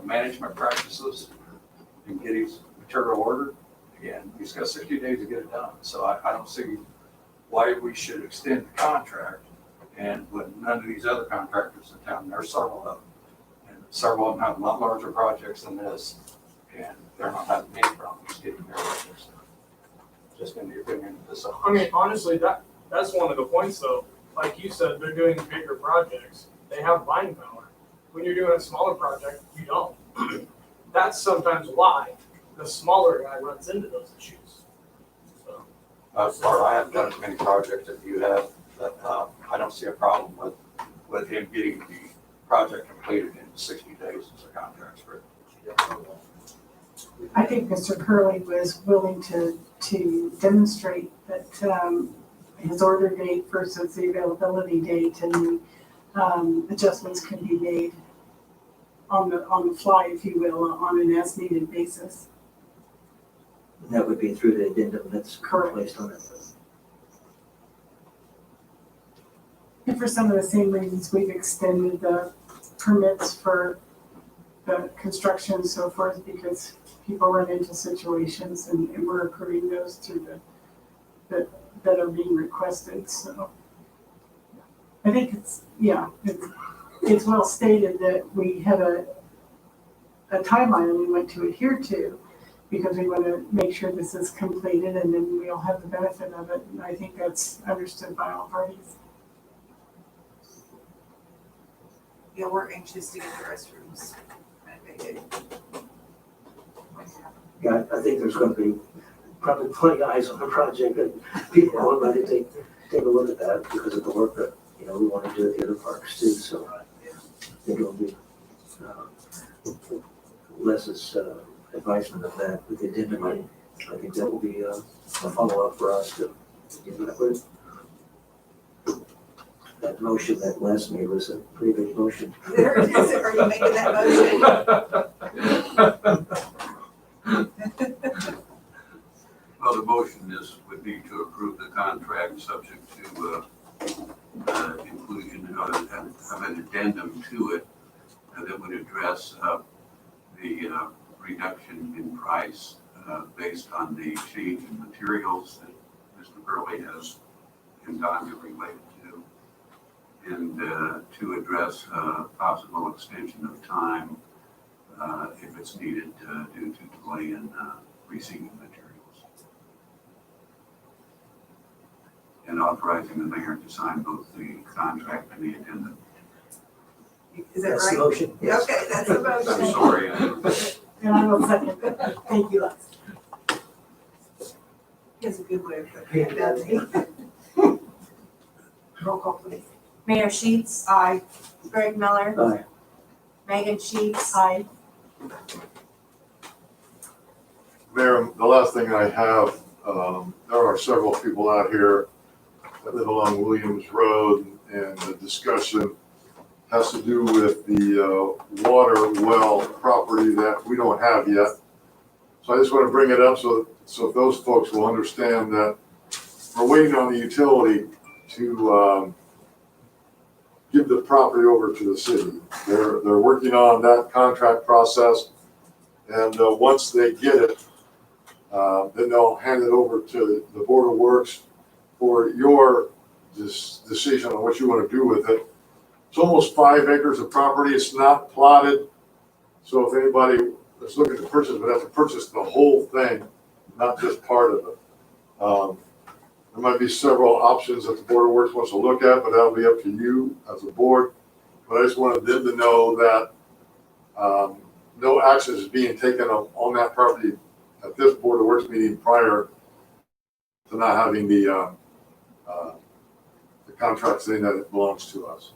management practices and getting his material ordered, again, he's got 60 days to get it done. So I don't see why we should extend the contract. And when none of these other contractors in town, there's several of them, and several of them have a lot larger projects than this, and they're not having any problems getting their projects done. Just in the opinion of this. I mean, honestly, that's one of the points though. Like you said, they're doing bigger projects. They have buying power. When you're doing a smaller project, you don't. That's sometimes why the smaller guy runs into those issues. So, I haven't done as many projects as you have, but I don't see a problem with him getting the project completed in 60 days as a contract for it. I think Mr. Curley was willing to demonstrate that his order date versus the availability date and adjustments can be made on the fly, if you will, on an as-needed basis. That would be through the addendum that's placed on it. And for some of the same reasons, we've extended the permits for the construction and so forth, because people run into situations and we're approving those through that are being requested, so. I think it's well stated that we have a timeline we want to adhere to, because we want to make sure this is completed and then we'll have the benefit of it, and I think that's understood by all parties. Yeah, we're anxious to get the restrooms renovated. Yeah, I think there's gonna be probably plenty of eyes on the project, and people are ready to take a look at that because of the work that, we want to do at the other parks too, so I think it'll be, Les's advisement of that with the addendum. I think that will be a follow-up for us to get that with. That motion that Les made was a pretty big motion. There it is. Are you making that motion? Well, the motion would be to approve the contract subject to inclusion of an addendum to it that would address the reduction in price based on the change in materials that Mr. Burley has and Don have related to, and to address possible extension of time if it's needed due to delay in receiving materials. And authorizing the mayor to sign both the contract and the addendum. Is that That's the right? motion. Yes. Okay, that's the motion. I'm sorry. And I will second that. Thank you, Les. He has a good way of putting it, doesn't he? Roll call, please. Mayor Sheets, Aye. Greg Miller, Aye. Megan Sheets, Aye. Mayor, the last thing I have, there are several people out here that live along Williams Road, and the discussion has to do with the water well property that we don't have yet. So I just want to bring it up so those folks will understand that we're waiting on the utility to give the property over to the city. They're working on that contract process, and once they get it, then they'll hand it over to the Board of Works for your decision on what you want to do with it. It's almost 5 acres of property. It's not plotted. So if anybody is looking to purchase, would have to purchase the whole thing, not just part of it. There might be several options that the Board of Works wants to look at, but that'll be up to you as a board. But I just wanted them to know that no action is being taken on that property at this Board of Works meeting prior to not having the contract saying that it belongs to us.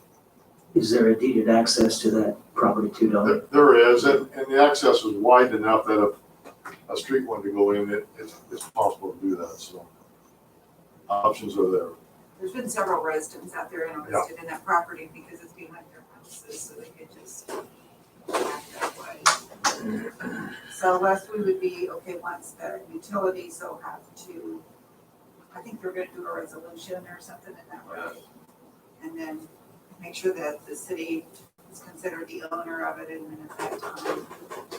Is there a deeded access to that property too, Don? There is, and the access is wide enough that if a street wanted to go in, it's possible to do that, so options are there. There's been several residents out there interested in that property because it's behind their houses, so they could just back that way. So last we would be, okay, once the utilities will have to, I think they're gonna do a resolution or something in that way. and then make sure that the city is considered the owner of it, and then at that time,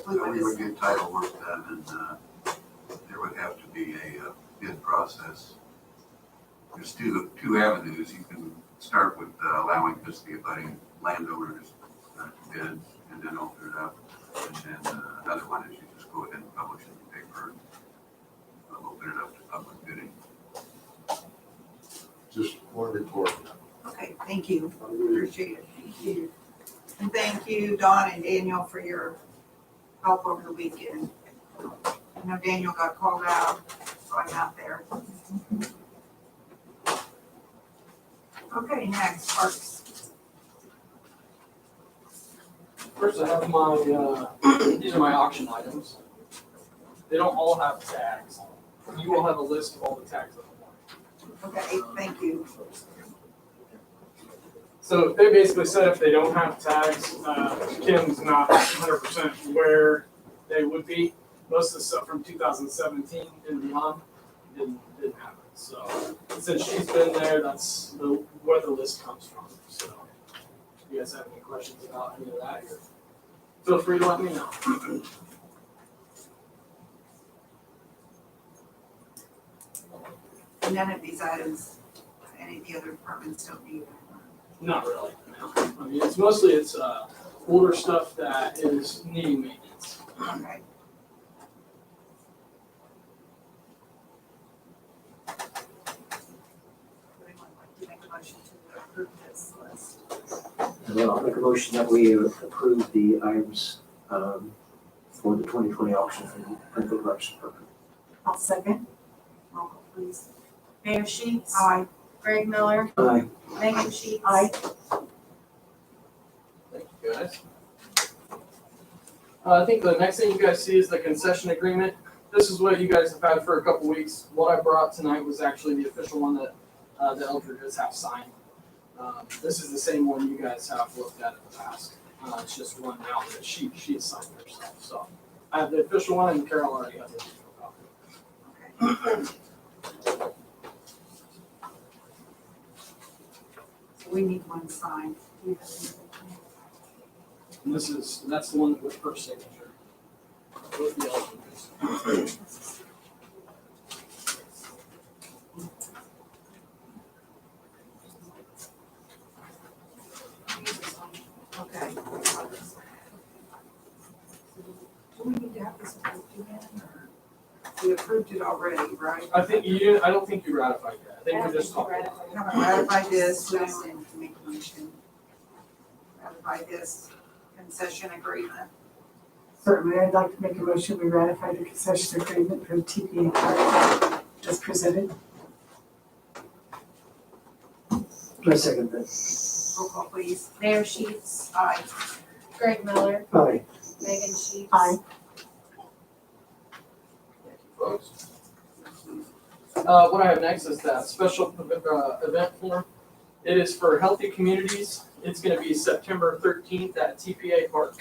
we would We would just, get title work done, and there would have to be a bid process. There's two avenues. You can start with allowing just the abutting landowners to bid, and then open it up. And then another one is you just go ahead and publish it in the paper, and open it up to public bidding. Just one report. okay, thank you, appreciate it, thank you. And thank you, Dawn and Daniel, for your help over the weekend. I know Daniel got called out, so I'm out there. Okay, next, parks. First, I have my, these are my auction items. They don't all have tags. You will have a list of all the tags that I want. Okay, thank you. So they basically said if they don't have tags, Kim's not 100% where they would be. Most of the stuff from 2017 and beyond didn't have it. So since she's been there, that's where the list comes from. So if you guys have any questions about any of that, feel free to let me know. None of these items, any of the other departments don't need. Not really, no. I mean, it's mostly older stuff that is needing maintenance. Okay. Would anyone like to make a motion to approve this list? Well, I'll make a motion that we approve the items for the 2020 auction for the Plainfield Elections Department. I'll second. Roll call, please. Mayor Sheets. Aye. Greg Miller. Aye. Megan Sheets. Aye. Thank you, guys. I think the next thing you guys see is the concession agreement. This is what you guys have had for a couple weeks. What I brought tonight was actually the official one that the Eldridges have signed. This is the same one you guys have looked at in the past. It's just one now that she has signed herself. So I have the official one, and Carol already has the digital copy. Okay. So we need one signed. Do you have anything? And that's the one with her signature. With the Eldridges. Okay. Do we need to have this approved again, or? We approved it already, right? I don't think you ratified that. I think we just talked about it. We haven't ratified this, we don't need to make a motion. Ratify this concession agreement. Certainly, I'd like to make a motion, we ratify the concession agreement for TPA Park as presented. I second that. Roll call, please. Mayor Sheets. Aye. Greg Miller. Aye. Megan Sheets. Aye. Folks. What I have next is that special event form. It is for Healthy Communities. It's going to be September 13th at TPA Park.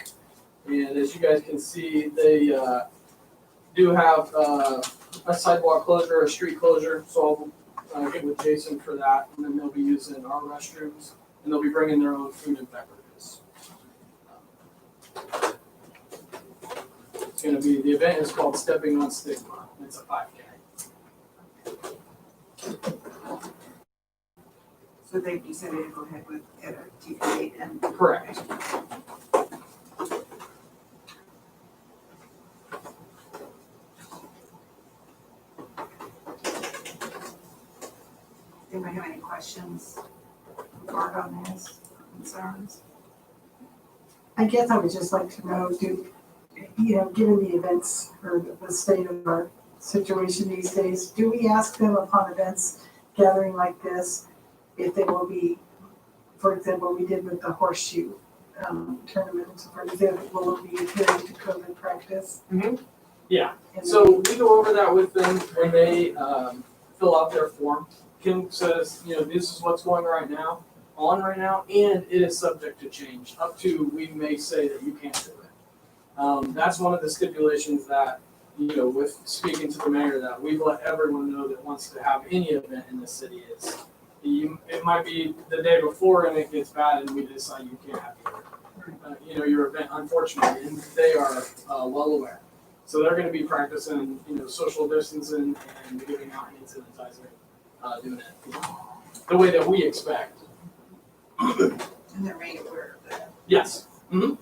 And as you guys can see, they do have a sidewalk closure, a street closure. So I'll get with Jason for that. And then they'll be using our restrooms, and they'll be bringing their own food and beverages. It's going to be, the event is called Stepping on Stigma. It's a 5K. So they decided to go ahead with it at TPA and. Correct. Anybody have any questions regard on this, concerns? I guess I would just like to know, given the events or the state of our situation these days, do we ask them upon events gathering like this, if they will be, for example, we did with the horseshoe tournament and so forth, will it be adhering to COVID practice? Yeah. And So we go over that with them when they fill out their form. Kim says, this is what's going right now, and it is subject to change. Up to, we may say that you can't do it. That's one of the stipulations that, with speaking to the mayor, that we've let everyone know that wants to have any event in the city is It might be the day before and it gets bad and we decide you can't have your event, unfortunately, and they are well aware. So they're gonna be practicing, social distancing and giving out hand sanitizer, doing it the way that we expect. And they're made aware of that. Yes. Mm-hmm.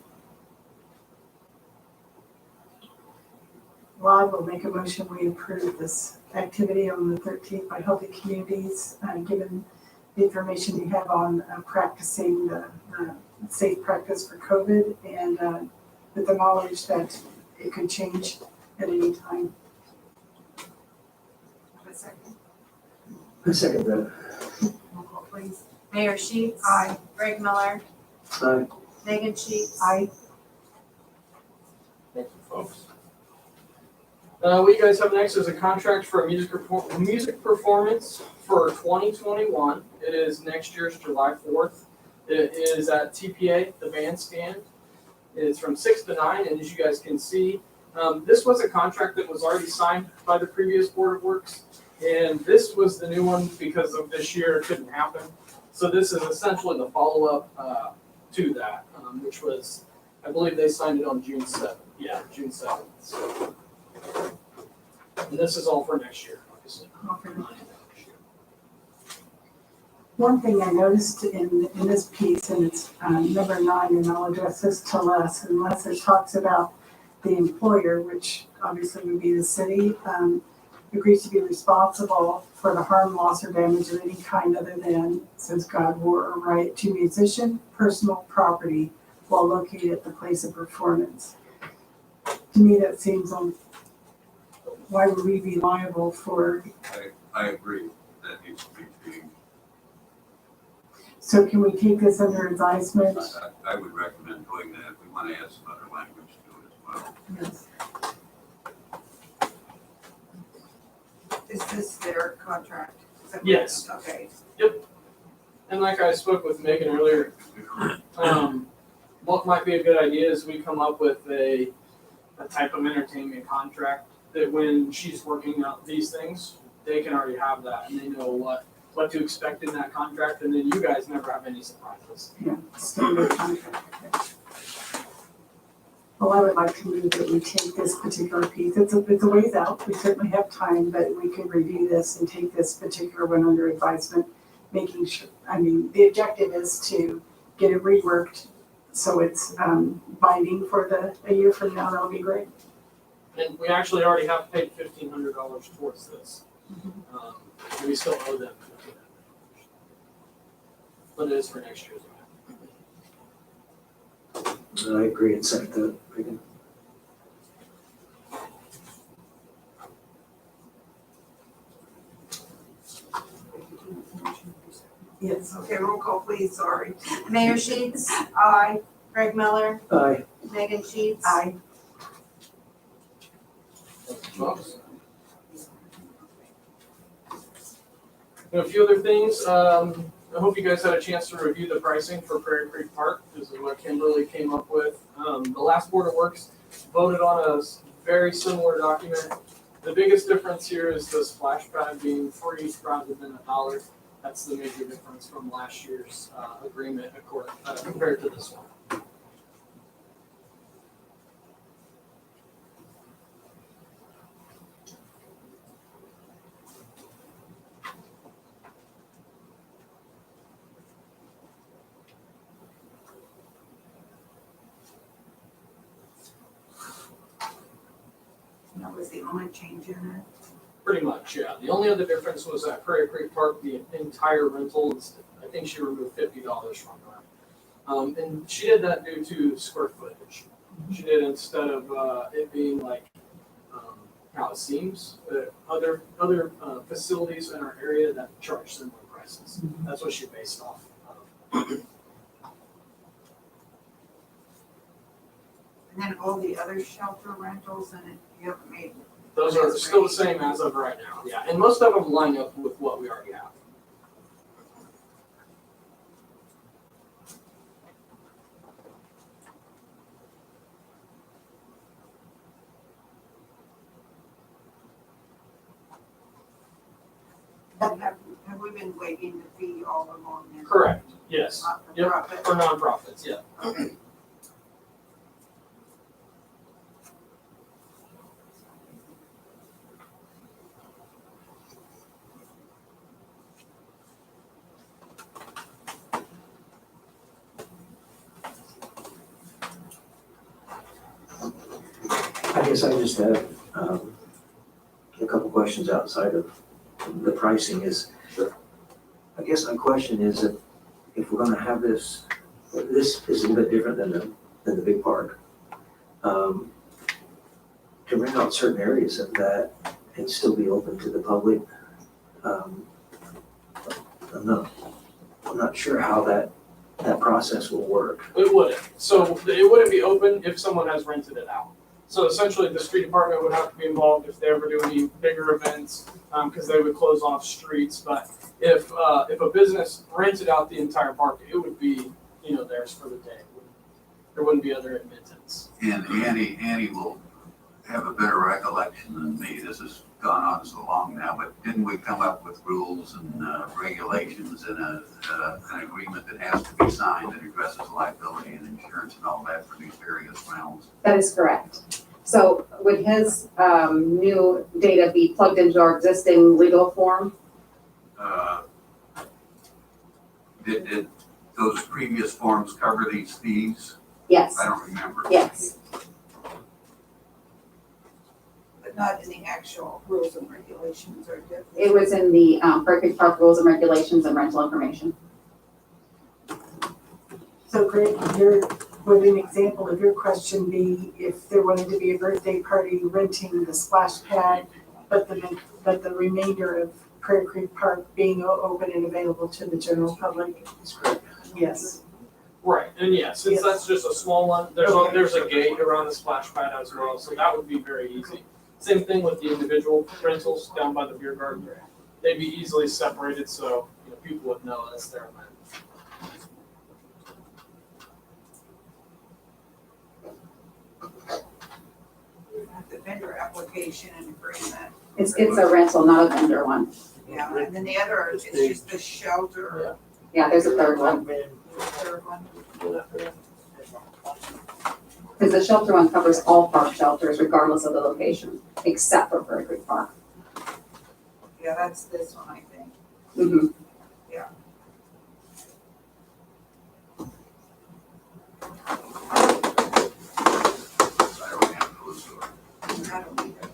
Well, I will make a motion, we approve this activity on the 13th by Healthy Communities, given the information you have on practicing the safe practice for COVID and with the knowledge that it could change at any time. Have a second. I second that. Roll call, please. Mayor Sheets. Aye. Greg Miller, Aye. Megan Sheets. Aye. Thank you, folks. What you guys have next is a contract for a music performance for 2021. It is next year's July 4th. It is at TPA, the bandstand. It's from 6 to 9, and as you guys can see, this was a contract that was already signed by the previous Board of Works, and this was the new one because of this year it couldn't happen. So this is essentially the follow-up to that, which was, I believe they signed it on June 7th. Yeah, June 7th. So, and this is all for next year, obviously. One thing I noticed in this piece, and it's number 9, and I'll address this to Les, unless it talks about the employer, which obviously would be the city, agrees to be responsible for the harm, loss, or damage of any kind other than, says God, war or riot to musician, personal property while located at the place of performance. To me, that seems on, why would we be liable for, I agree, that needs to be changed. so can we take this under advisement? I would recommend doing that. We want to add some other language to it as well. Yes. Is this their contract? Is that- Yes. Okay. And like I spoke with Megan earlier, what might be a good idea is we come up with a type of entertainment contract that when she's working out these things, they can already have that and they know what to expect in that contract, and then you guys never have any surprises. Yeah, standard contract. Well, I would like to move that we take this particular piece. It's a ways out. We certainly have time, but we can review this and take this particular one under advisement, making sure, the objective is to get it reworked so it's binding for a year from now. That'll be great. And we actually already have paid $1,500 towards this. We still owe them. But it is for next year's event. I agree and second that. Megan. Yes. Okay, roll call, please, sorry. Mayor Sheets. Aye. Greg Miller, Aye. Megan Sheets. Aye. And a few other things, I hope you guys had a chance to review the pricing for Prairie Creek Park. This is what Kimberly came up with. The last Board of Works voted on a very similar document. The biggest difference here is the splash pad being free rather than $1. That's the major difference from last year's agreement compared to this one. And that was the only change in it. Pretty much, yeah. The only other difference was at Prairie Creek Park, the entire rental, I think she removed $50 from her. And she did that due to square footage. She did, instead of it being like how it seems, other facilities in our area that charge similar prices. That's what she based off of. And then all the other shelter rentals, and you haven't made. Those are still the same as of right now, yeah. And most of them line up with what we already have. Have we we've been waiving the fee all along. and Correct, yes, Not for Yep. profit. for nonprofits, yeah. I guess I just have, a couple questions outside of the pricing is, I guess my question is if we're gonna have this is a little bit different than the big park. To rent out certain areas of that and still be open to the public, I'm not sure how that process will work. It wouldn't. So it wouldn't be open if someone has rented it out. So essentially, the street department would have to be involved if they ever do any bigger events, because they would close off streets. But if a business rented out the entire park, it would be, theirs for the day. There wouldn't be other admittance. And Annie will have a better recollection than me. This has gone on so long now, but didn't we come up with rules and regulations and an agreement that has to be signed that addresses liability and insurance and all that for these various realms? That is correct. So would his new data be plugged into our existing legal form? Did those previous forms cover these fees? Yes, I don't remember. yes. But not in the actual rules and regulations or different. It was in the Prairie Creek Park rules and regulations and rental information. So Greg, would an example of your question be if there wanted to be a birthday party renting the splash pad, but the remainder of Prairie Creek Park being open and available to the general public? That's correct. Yes. Right, and since Yes. that's just a small one, there's a gate around the splash pad as well, so that would be very easy. Same thing with the individual rentals down by the beer garden. They'd be easily separated, so people would know that's their event. The vendor application and agreement. It's a rental, not a vendor one. Yeah, and then the other is just the shelter. Yeah, there's a third one. The third one. Because the shelter one covers all park shelters regardless of the location, except for Prairie Creek Park. Yeah, that's this one, I think. Mm-hmm. I don't have those. I don't either.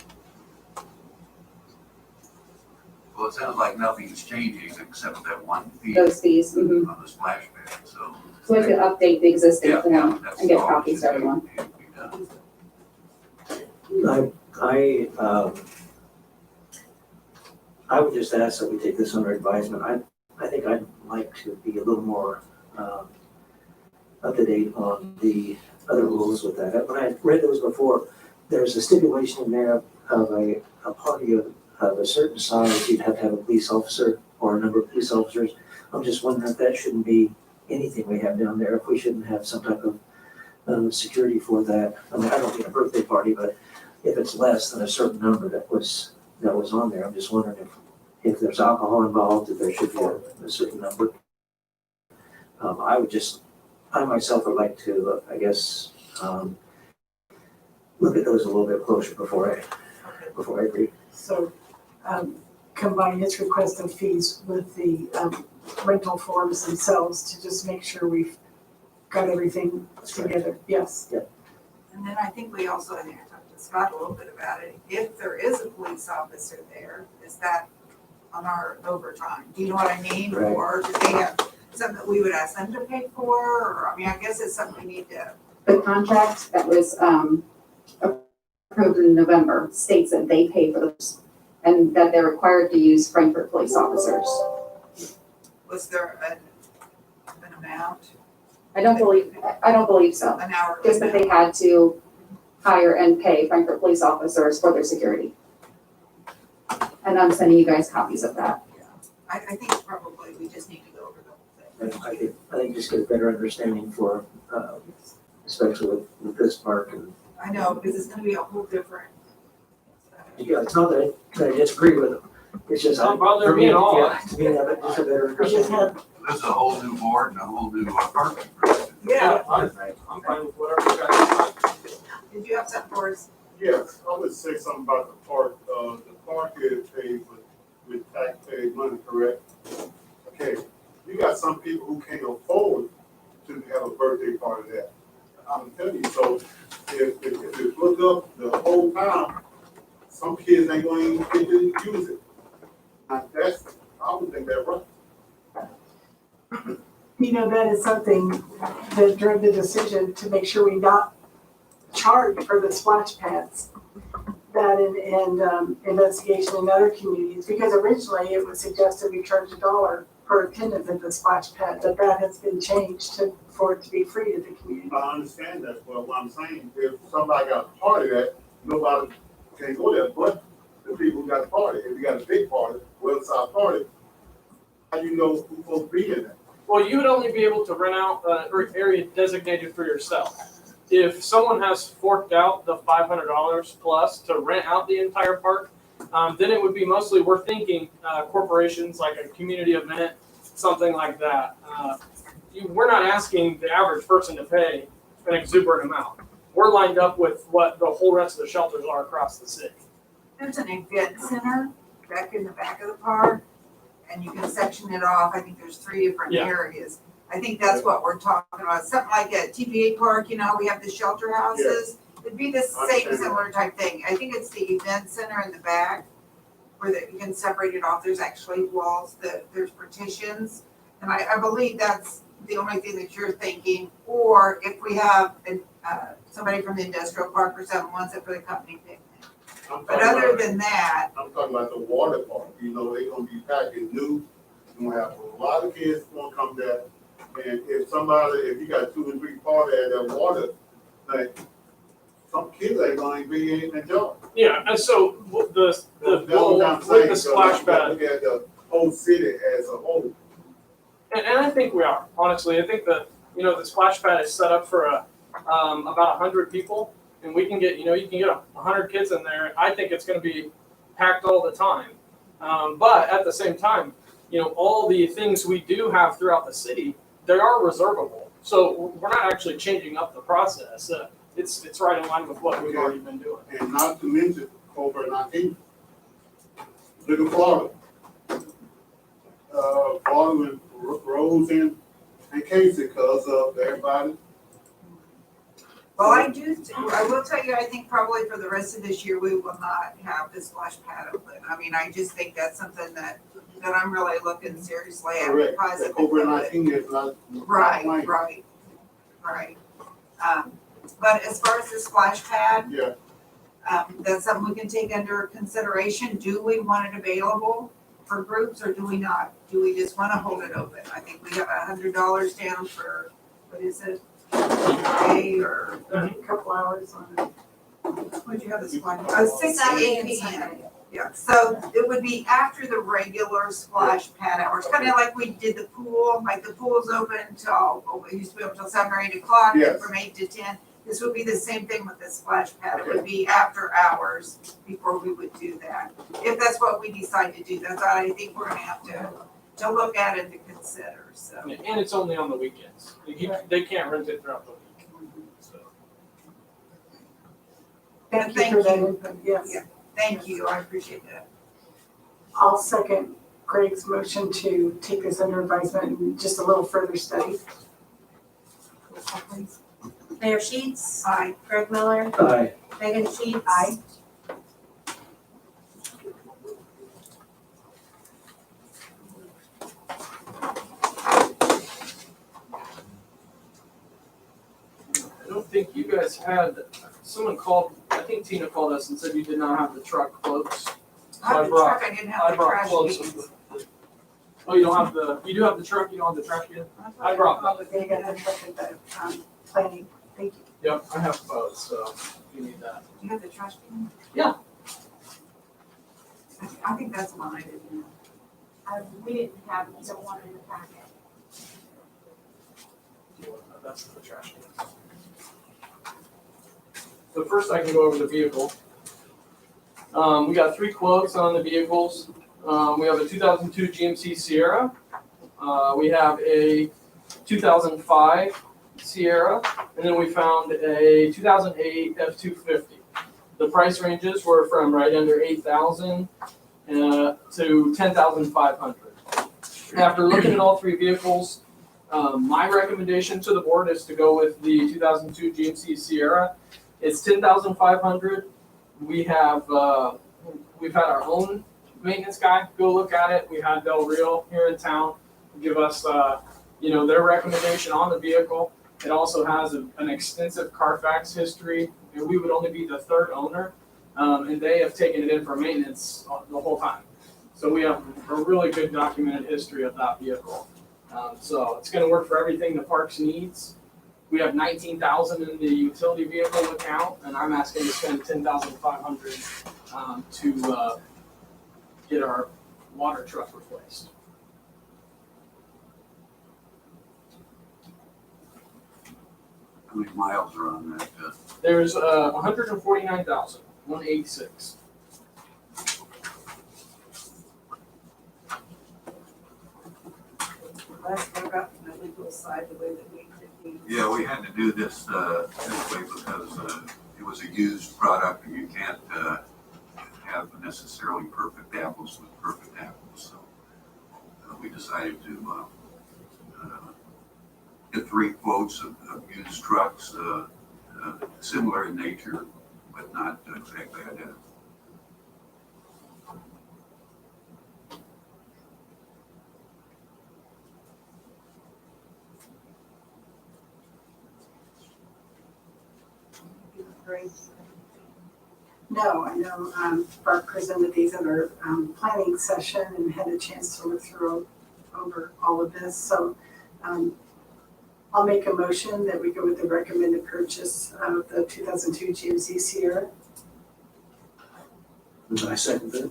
Well, it sounds like nothing's changing except that one fee Those fees, mm-hmm. on the splash pad, so. So we could update the existing Yeah, form that's and get all copies to we should do. everyone. It'd be done. I would just ask that we take this under advisement. I think I'd like to be a little more up to date on the other rules with that. When I read those before, there's a stipulation in there of a party of a certain size, you'd have to have a police officer or a number of police officers. I'm just wondering if that shouldn't be anything we have down there, if we shouldn't have some type of security for that. I mean, I don't mean a birthday party, but if it's less than a certain number that was on there, I'm just wondering if there's alcohol involved, if there should be a certain number. I myself would like to, I guess, look at those a little bit closer before I agree. So combine his request of fees with the rental forms themselves to just make sure we've got everything together. Yes. And then I think we also, I think I talked to Scott a little bit about it, if there is a police officer there, is that on our overtime? Do you know what I mean? Right. Or do they have something that we would ask them to pay for? Or, I mean, I guess it's something we need to, The contract that was approved in November states that they pay for those and that they're required to use Frankfurt police officers. was there an amount, I don't believe so. an hour? Just that they had to hire and pay Frankfurt police officers for their security. And I'm sending you guys copies of that. I think probably we just need to go over the whole thing. I think just get a better understanding for, especially with this park and, I know, because it's gonna be a whole different. yeah, it's not that I disagree with It's just. Don't bother for me at all. Yeah, to me, that just a better We just understanding. have, This is a whole new board and a whole new parking procedure. Yeah. I'm fine with whatever you guys want. Did you have something for us? Yes, I would say something about the park. The park is paid with taxpayer money, correct? Okay, you got some people who can't afford to have a birthday party there. I'm telling you, so if you look up the whole time, some kids ain't gonna even get to use it. And I would think that's right. you know, that is something that drove the decision to make sure we not charge for the splash pads. That and investigation in other communities, because originally it was suggested we charge $1 per attendance at the splash pad, but that has been changed for it to be free to the community. I understand that, but what I'm saying, if somebody got a party that, nobody can go there, but the people who got a party, if you got a big party, well-sized party, how do you know who's supposed to be in there? Well, you would only be able to rent out an area designated for yourself. If someone has forked out the $500 plus to rent out the entire park, then it would be mostly, we're thinking corporations like a community event, something like that. We're not asking the average person to pay an exuberant amount. We're lined up with what the whole rest of the shelters are across the city. There's an event center back in the back of the park, and you can section it off. I think there's 3 different Yeah. areas. I think that's what we're talking about. Something like a TPA park, you know, we have the shelter houses. It'd be the same similar type thing. I think it's the event center in the back where you can separate it off. There's actually walls, there's partitions. And I believe that's the only thing that you're thinking. Or if we have somebody from the industrial park or something wants it for the company picnic. I'm But talking other about- than that, I'm talking about the water park, you know, they gonna be packing new, you're gonna have a lot of kids gonna come there. And if you got 2 or 3 parties at that water, like, some kids ain't gonna be in the job. Yeah, and so the That's goal what I'm with saying, the so splash you gotta pad, look at the whole city as a whole. and I think we are, honestly, I think that, the splash pad is set up for about 100 people, and we can get, you can get 100 kids in there. I think it's gonna be packed all the time. But at the same time, all the things we do have throughout the city, they are reservable. So we're not actually changing up the process. It's right in line with what we've already been doing. And not to mention COVID-19. Look at Florida. Florida rose in cases because of everybody. well, I will tell you, I think probably for the rest of this year, we will not have the splash pad open. I mean, I just think that's something that I'm really looking seriously at. Correct. Because That of the COVID. COVID-19 is not. Right. But as far as the splash pad, Yeah, that's something we can take under consideration. Do we want it available for groups or do we not? Do we just want to hold it open? I think we have $100 down for, what is it? A day or A couple hours on would you have this one? 6 to 8 Saturday and p.m. Sunday. Yeah, so it would be after the regular splash pad hours, kind of like we did the pool, like the pool's open until, it used to be open until 7 or 8 o'clock, and Yes. from 8 to 10. This would be the same thing with the splash pad. It would be after hours before we would do that. If that's what we decide to do, that's what I think we're gonna have to look at and to consider, so. And it's only on the weekends. They can't rent it throughout the week. So. Thank you Thank for that you. input, yes. Yeah. Thank you, I appreciate that. I'll second Greg's motion to take this under advisement and just a little further study. Mayor Sheets, Aye. Greg Miller, Aye. Megan Sheets. Aye. I don't think you guys had, someone called, I think Tina called us and said you did not have the truck quotes. I have the truck, I didn't have the trash close. cans. Oh, you don't have you do have the truck, you don't have the trash can? I brought both. They got the truck at the planning. Thank you. Yep, I have both, so if you need that. You have the trash can? Yeah. I think that's one I didn't have. We didn't have either one in the packet. That's the trash can. So first I can go over the vehicle. We got 3 quotes on the vehicles. We have a 2002 GMC Sierra. We have a 2005 Sierra, and then we found a 2008 F-250. The price ranges were from right under $8,000 to $10,500. After looking at all three vehicles, my recommendation to the board is to go with the 2002 GMC Sierra. It's $10,500. We've had our own maintenance guy go look at it. We had Del Real here in town give us, their recommendation on the vehicle. It also has an extensive Carfax history, and we would only be the third owner, and they have taken it in for maintenance the whole time. So we have a really good documented history of that vehicle. So it's going to work for everything the parks needs. We have 19,000 in the utility vehicle account, and I'm asking to spend 10,500 to get our water truck replaced. How many miles are on that? There's 149,186. Let's go back to the legal side the way that we could be. Yeah, we had to do this this way because it was a used product, and you can't have necessarily perfect apples with perfect apples. So we decided to get 3 quotes of used trucks, similar in nature, but not exactly identical. Great. No, I know Bart presented these at our planning session and had a chance to look through over all of this. So I'll make a motion that we go with the recommended purchase of the 2002 GMC Sierra. And I second that.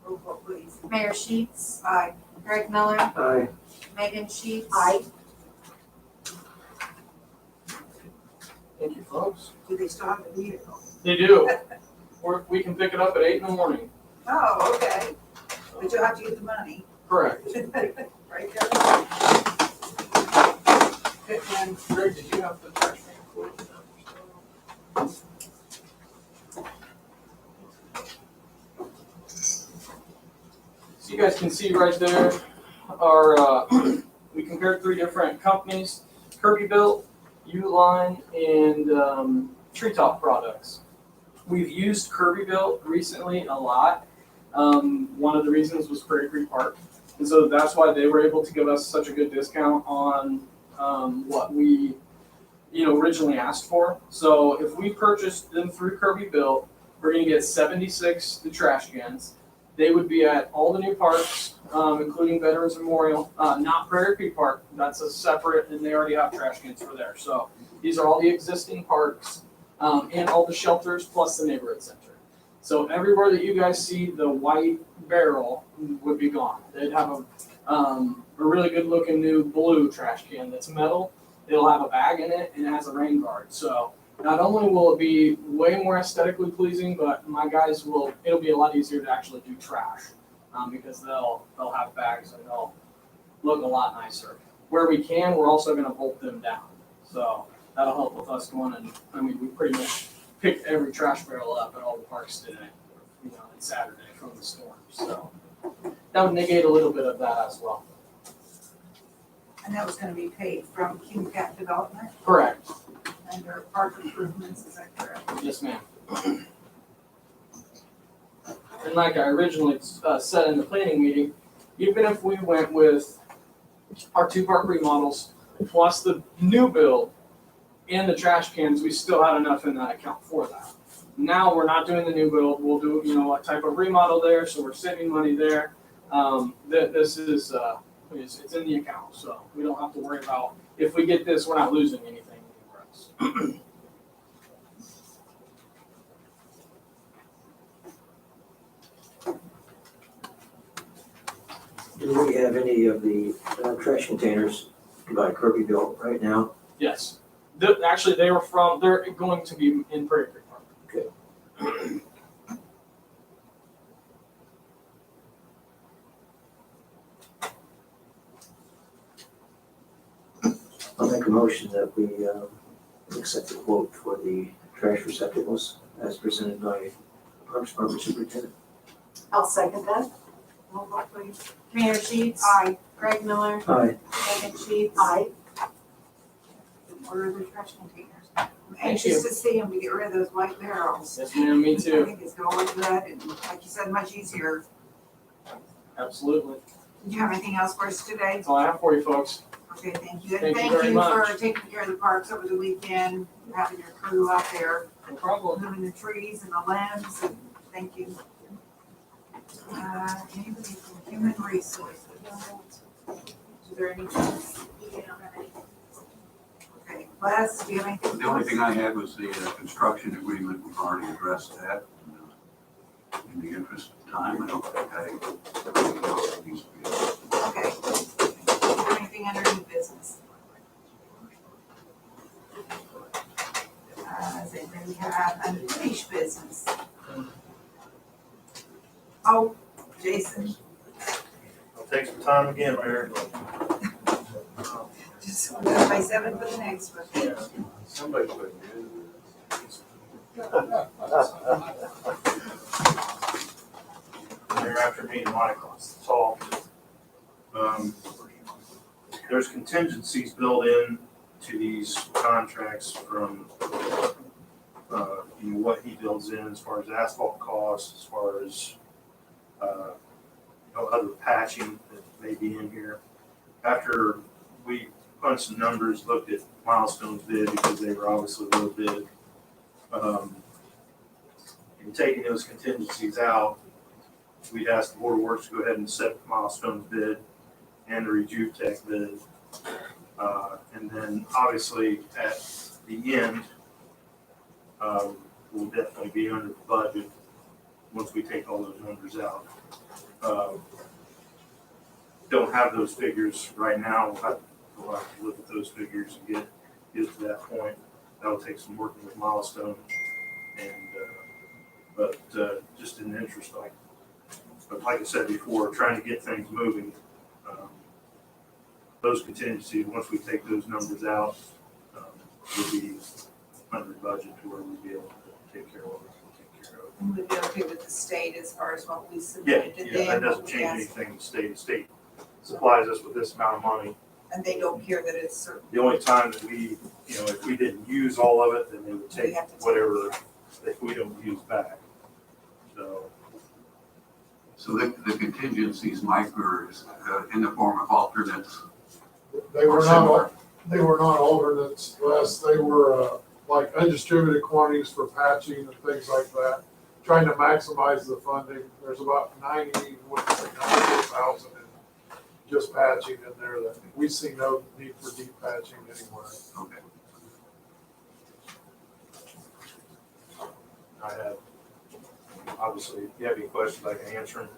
Roll call, please. Mayor Sheets, Aye. Greg Miller, Aye. Megan Sheets. Aye. Thank you, folks. Do they still have the vehicle? They do. We can pick it up at 8 in the morning. Oh, okay. But you'll have to get the money. Correct. Right there. Good one. Greg, did you have the trash can quote? So you guys can see right there, we compared 3 different companies, Kirby Built, Uline, and Treetop Products. We've used Kirby Built recently a lot. One of the reasons was Prairie Creek Park. And so that's why they were able to give us such a good discount on what we originally asked for. So if we purchased them through Kirby Built, we're gonna get 76 the trash cans. They would be at all the new parks, including Veterans Memorial, not Prairie Creek Park. That's a separate, and they already have trash cans for there. So these are all the existing parks, and all the shelters plus the neighborhood center. So everywhere that you guys see the white barrel would be gone. They'd have a really good looking new blue trash can that's metal. It'll have a bag in it and it has a rain guard. So not only will it be way more aesthetically pleasing, but my guys it'll be a lot easier to actually do trash, because they'll have bags and they'll look a lot nicer. Where we can, we're also gonna bolt them down. So that'll help with us going, and we pretty much picked every trash barrel up at all the parks today, and Saturday from the storm. So that would negate a little bit of that as well. And that was gonna be paid from King Cat Development Correct. under park improvements, is that correct? Yes, ma'am. And like I originally said in the planning meeting, even if we went with our 2 park remodels plus the new build and the trash cans, we still had enough in that account for that. Now we're not doing the new build. We'll do a type of remodel there, so we're saving money there. This is it's in the account, so we don't have to worry about if we get this, we're not losing anything anywhere else. Do we have any of the trash containers by Kirby Built right now? Yes. Actually, they're going to be in Prairie Creek Park. Okay. a motion that we accept the quote for the trash receptacles as presented by Parks Department Superintendent. I'll second that. Roll call, please. Mayor Sheets. Aye. Greg Miller. Aye. Megan Sheets. Aye. Order the trash containers. I'm anxious to see them, we get rid of those white barrels. Yes, ma'am, me I too. think it's gonna look good and like you said, much easier. Absolutely. Did you have anything else for us today? That's all I have for you folks. Okay, thank you. And Thank you thank very you much. for taking care of the parks over the weekend, having your crew out there, No problem. moving the trees and the limbs, and thank you. Anybody from Human Resources? Is there anything? Okay, Les, do you have anything? The only thing I had was the construction agreement. We've already addressed that. In the interest of time, I don't think anything else needs to be addressed. Okay. Is there anything under new business? Then we have unfinished business. Oh, Jason, I'll take some time again, Mayor. just by 7 for the next one. Somebody put Mayor, after meeting Michael, so, there's contingencies built in to these contracts from, what he builds in as far as asphalt costs, as far as, other patching that may be in here. After we punched some numbers, looked at Milestone's bid because they were obviously low bid. And taking those contingencies out, we'd ask the Board of Works to go ahead and accept Milestone's bid and the Rejuve bid. And then obviously at the end, we'll definitely be under the budget once we take all those numbers out. Don't have those figures right now. We'll have to look at those figures and get to that point. That'll take some working with Milestone. And, but just in the interest, but like I said before, trying to get things moving. Those contingencies, once we take those numbers out, we'll be under budget to where we'll be able to take care of what we can take care of. And we'd be okay with the state as far as what we Yeah, submitted to them. that doesn't what we change asked, anything. The state supplies us with this amount of money. And they don't care that it's certain. The only time that we, if we didn't use all of it, then they would take have to take whatever that we don't use back. So the contingencies, Mike, were in the form of alternates. They were or similar. not, they were not alternates, Les, they were, like undistributed quantities for patching and things like that. Trying to maximize the funding, there's about 94,000 in just patching in there that we see no need for deep patching anywhere. Okay. I have, obviously, if you have any questions, I can answer them.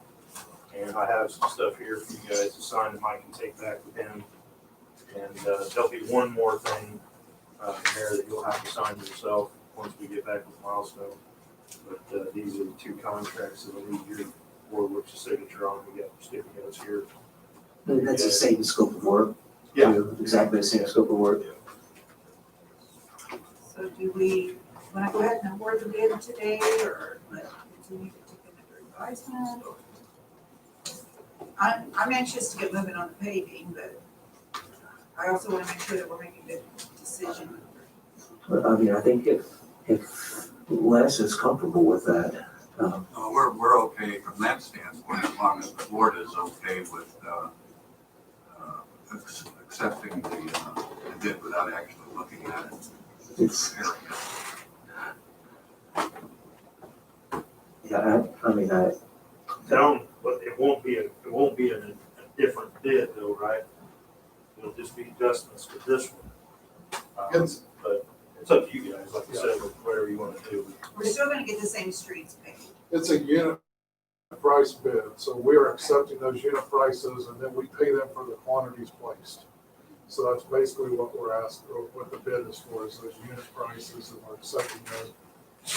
And I have some stuff here for you guys to sign that Mike can take back with him. And there'll be one more thing, Mayor, that you'll have to sign yourself once we get back with Milestone. But these are the two contracts that will need your Board Works signature on. We got sticky notes here. And that's the same scope of work. Yeah. Exactly the same scope of work. So do we want to go ahead and award the bid today, or continue to take it under advisement? I'm anxious to get moving on the paving, but I also want to make sure that we're making a good decision. I mean, I think if Les is comfortable with that, We're okay from that standpoint, as long as the board is okay with accepting the bid without actually looking at it. it's, Comparing it. yeah, I mean, But it won't be a different bid though, right? It'll just be adjustments to this one. But it's up to you guys, like I said, whatever you want to do. We're still going to get the same streets paved. It's a unit price bid, so we're accepting those unit prices and then we pay them for the quantities placed. So that's basically what we're asking, or what the bid is for, is those unit prices, and we're accepting those.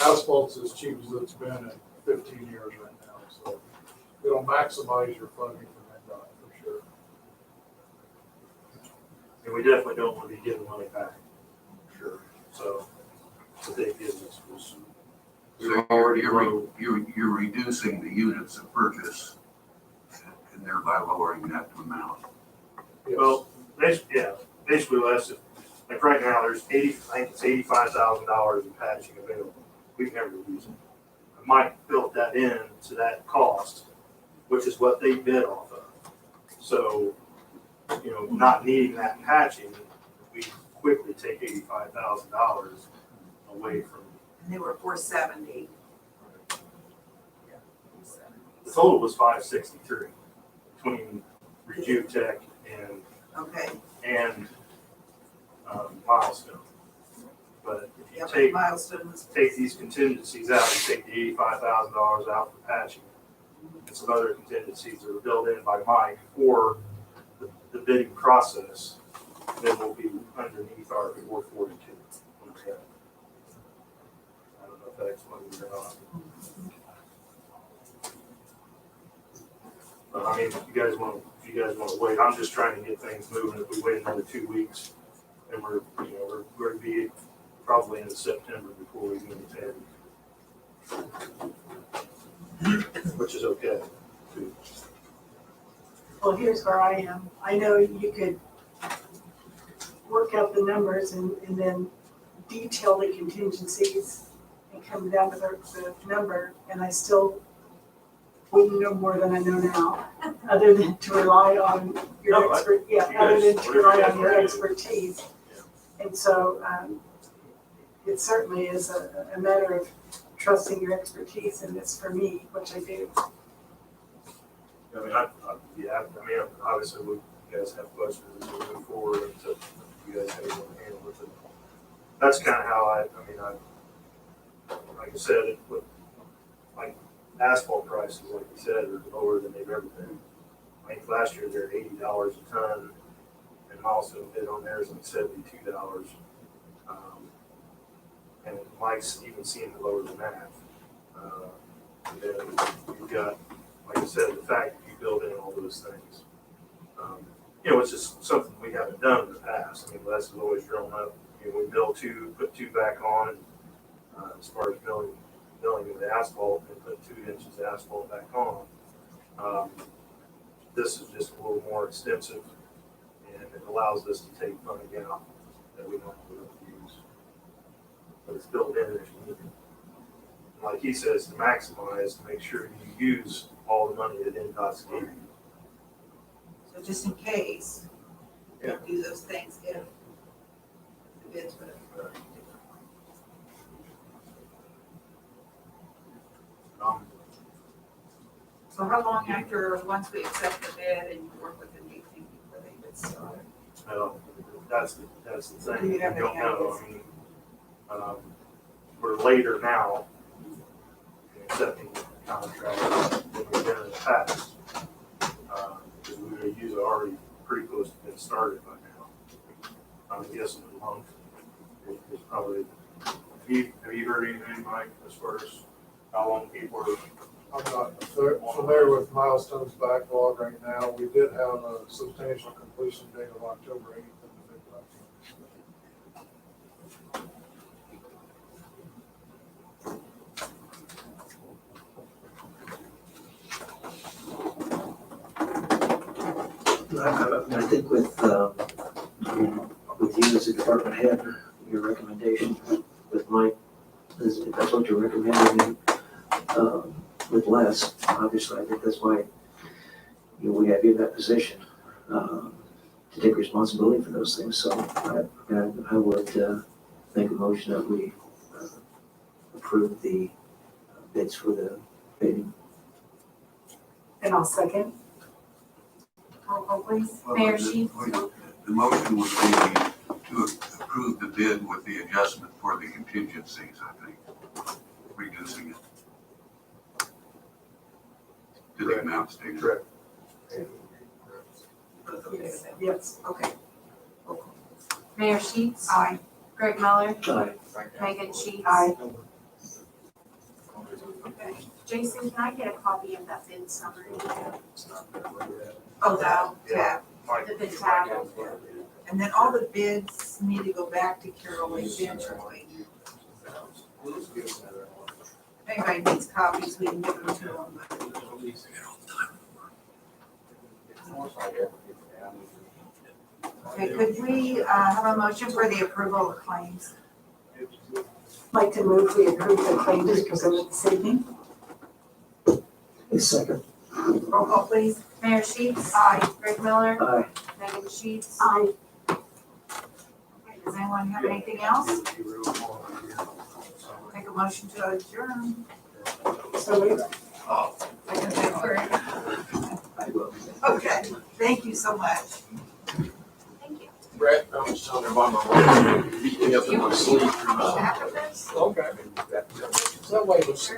Asphalt's as cheap as it's been in 15 years right now, so it'll maximize your funding from that, for sure. And we definitely don't want to be giving money back. Sure. So, what they give us was. So you're reducing the units of purchase and thereby lowering that amount. Well, basically less, like right now, there's I think it's $85,000 in patching available. We've never used it. Mike built that in to that cost, which is what they bid off of. So, not needing that patching, we quickly take $85,000 away from. And they were 470. The total was 563 between Rejuvtech Okay, and Milestone. But if you yep, take Milestone was. these contingencies out, you take the $85,000 out for patching, and some other contingencies that are built in by Mike for the bidding process, then we'll be underneath our 442. I don't know if that explains it or not. But I mean, if you guys want to wait, I'm just trying to get things moving. If we wait another 2 weeks, then we're going to be probably into September before we can get which is okay, too. Well, here's where I am. I know you could work out the numbers and then detail the contingencies and come down with the number, and I still wouldn't know more than I know now, other than to rely on your expertise. And so, it certainly is a matter of trusting your expertise in this for me, which I do. Obviously, you guys have questions as we move forward, and so you guys have to handle with it. That's kind of how like I said, like asphalt prices, like you said, are lower than they've ever been. I think last year they're $80 a ton, and Milestone bid on theirs like $72. And Mike's even seeing it lower than that. And then you've got, like I said, the fact that you build in all those things. It's just something we haven't done in the past. I mean, Les has always drawn up. We mill two, put two back on, and as far as milling of the asphalt, and put 2 inches of asphalt back on. This is just a little more extensive, and it allows us to take money out that we don't use. But it's built in if you need it. Like he says, to maximize, to make sure you use all the money that NDOT's giving you. So just in case, we'll do those things if the bids would have. So how long after, once we accept the bid and you work with them, do you think before they would start? That's the thing. Do you We have don't any know. ideas? I mean, we're later now in accepting the contract than we've been in the past. Because we would usually already pretty close to being started by now. I'm guessing a month is probably. Have you heard anything, Mike, as far as how long people are? I'm not familiar with Milestone's backlog right now. We did have a substantial completion date of October 8th in the bid I think with you as a department head, your recommendation with Mike, if that's what you're recommending, with Les, obviously, I think that's why we have you in that position to take responsibility for those things. So I would make a motion that we approve the bids for the bidding. And I'll second. Roll call, please. Mayor Sheets. The motion would be to approve the bid with the adjustment for the contingencies, I think, reducing it to the amount stated. Correct. Yes. Okay. Mayor Sheets. Aye. Greg Miller. Aye. Megan Sheets. Aye. Okay. Jason, can I get a copy of that bid summary? Oh, that, yeah. Mike, The bid tab. And then all the bids need to go back to Carol eventually. If anybody needs copies, we can give them to them. Okay, could we, have a motion for the approval of claims? Like to move, we approve the claims presented this evening. A second. Roll call, please. Mayor Sheets. Aye. Greg Miller. Aye. Megan Sheets. Aye. Okay, does anyone have anything else? Make a motion to adjourn. So we Second, I will. okay, thank you so much. Thank you. Brett, I was telling her about my beat me up in my sleep. Half of this? Okay. That way was.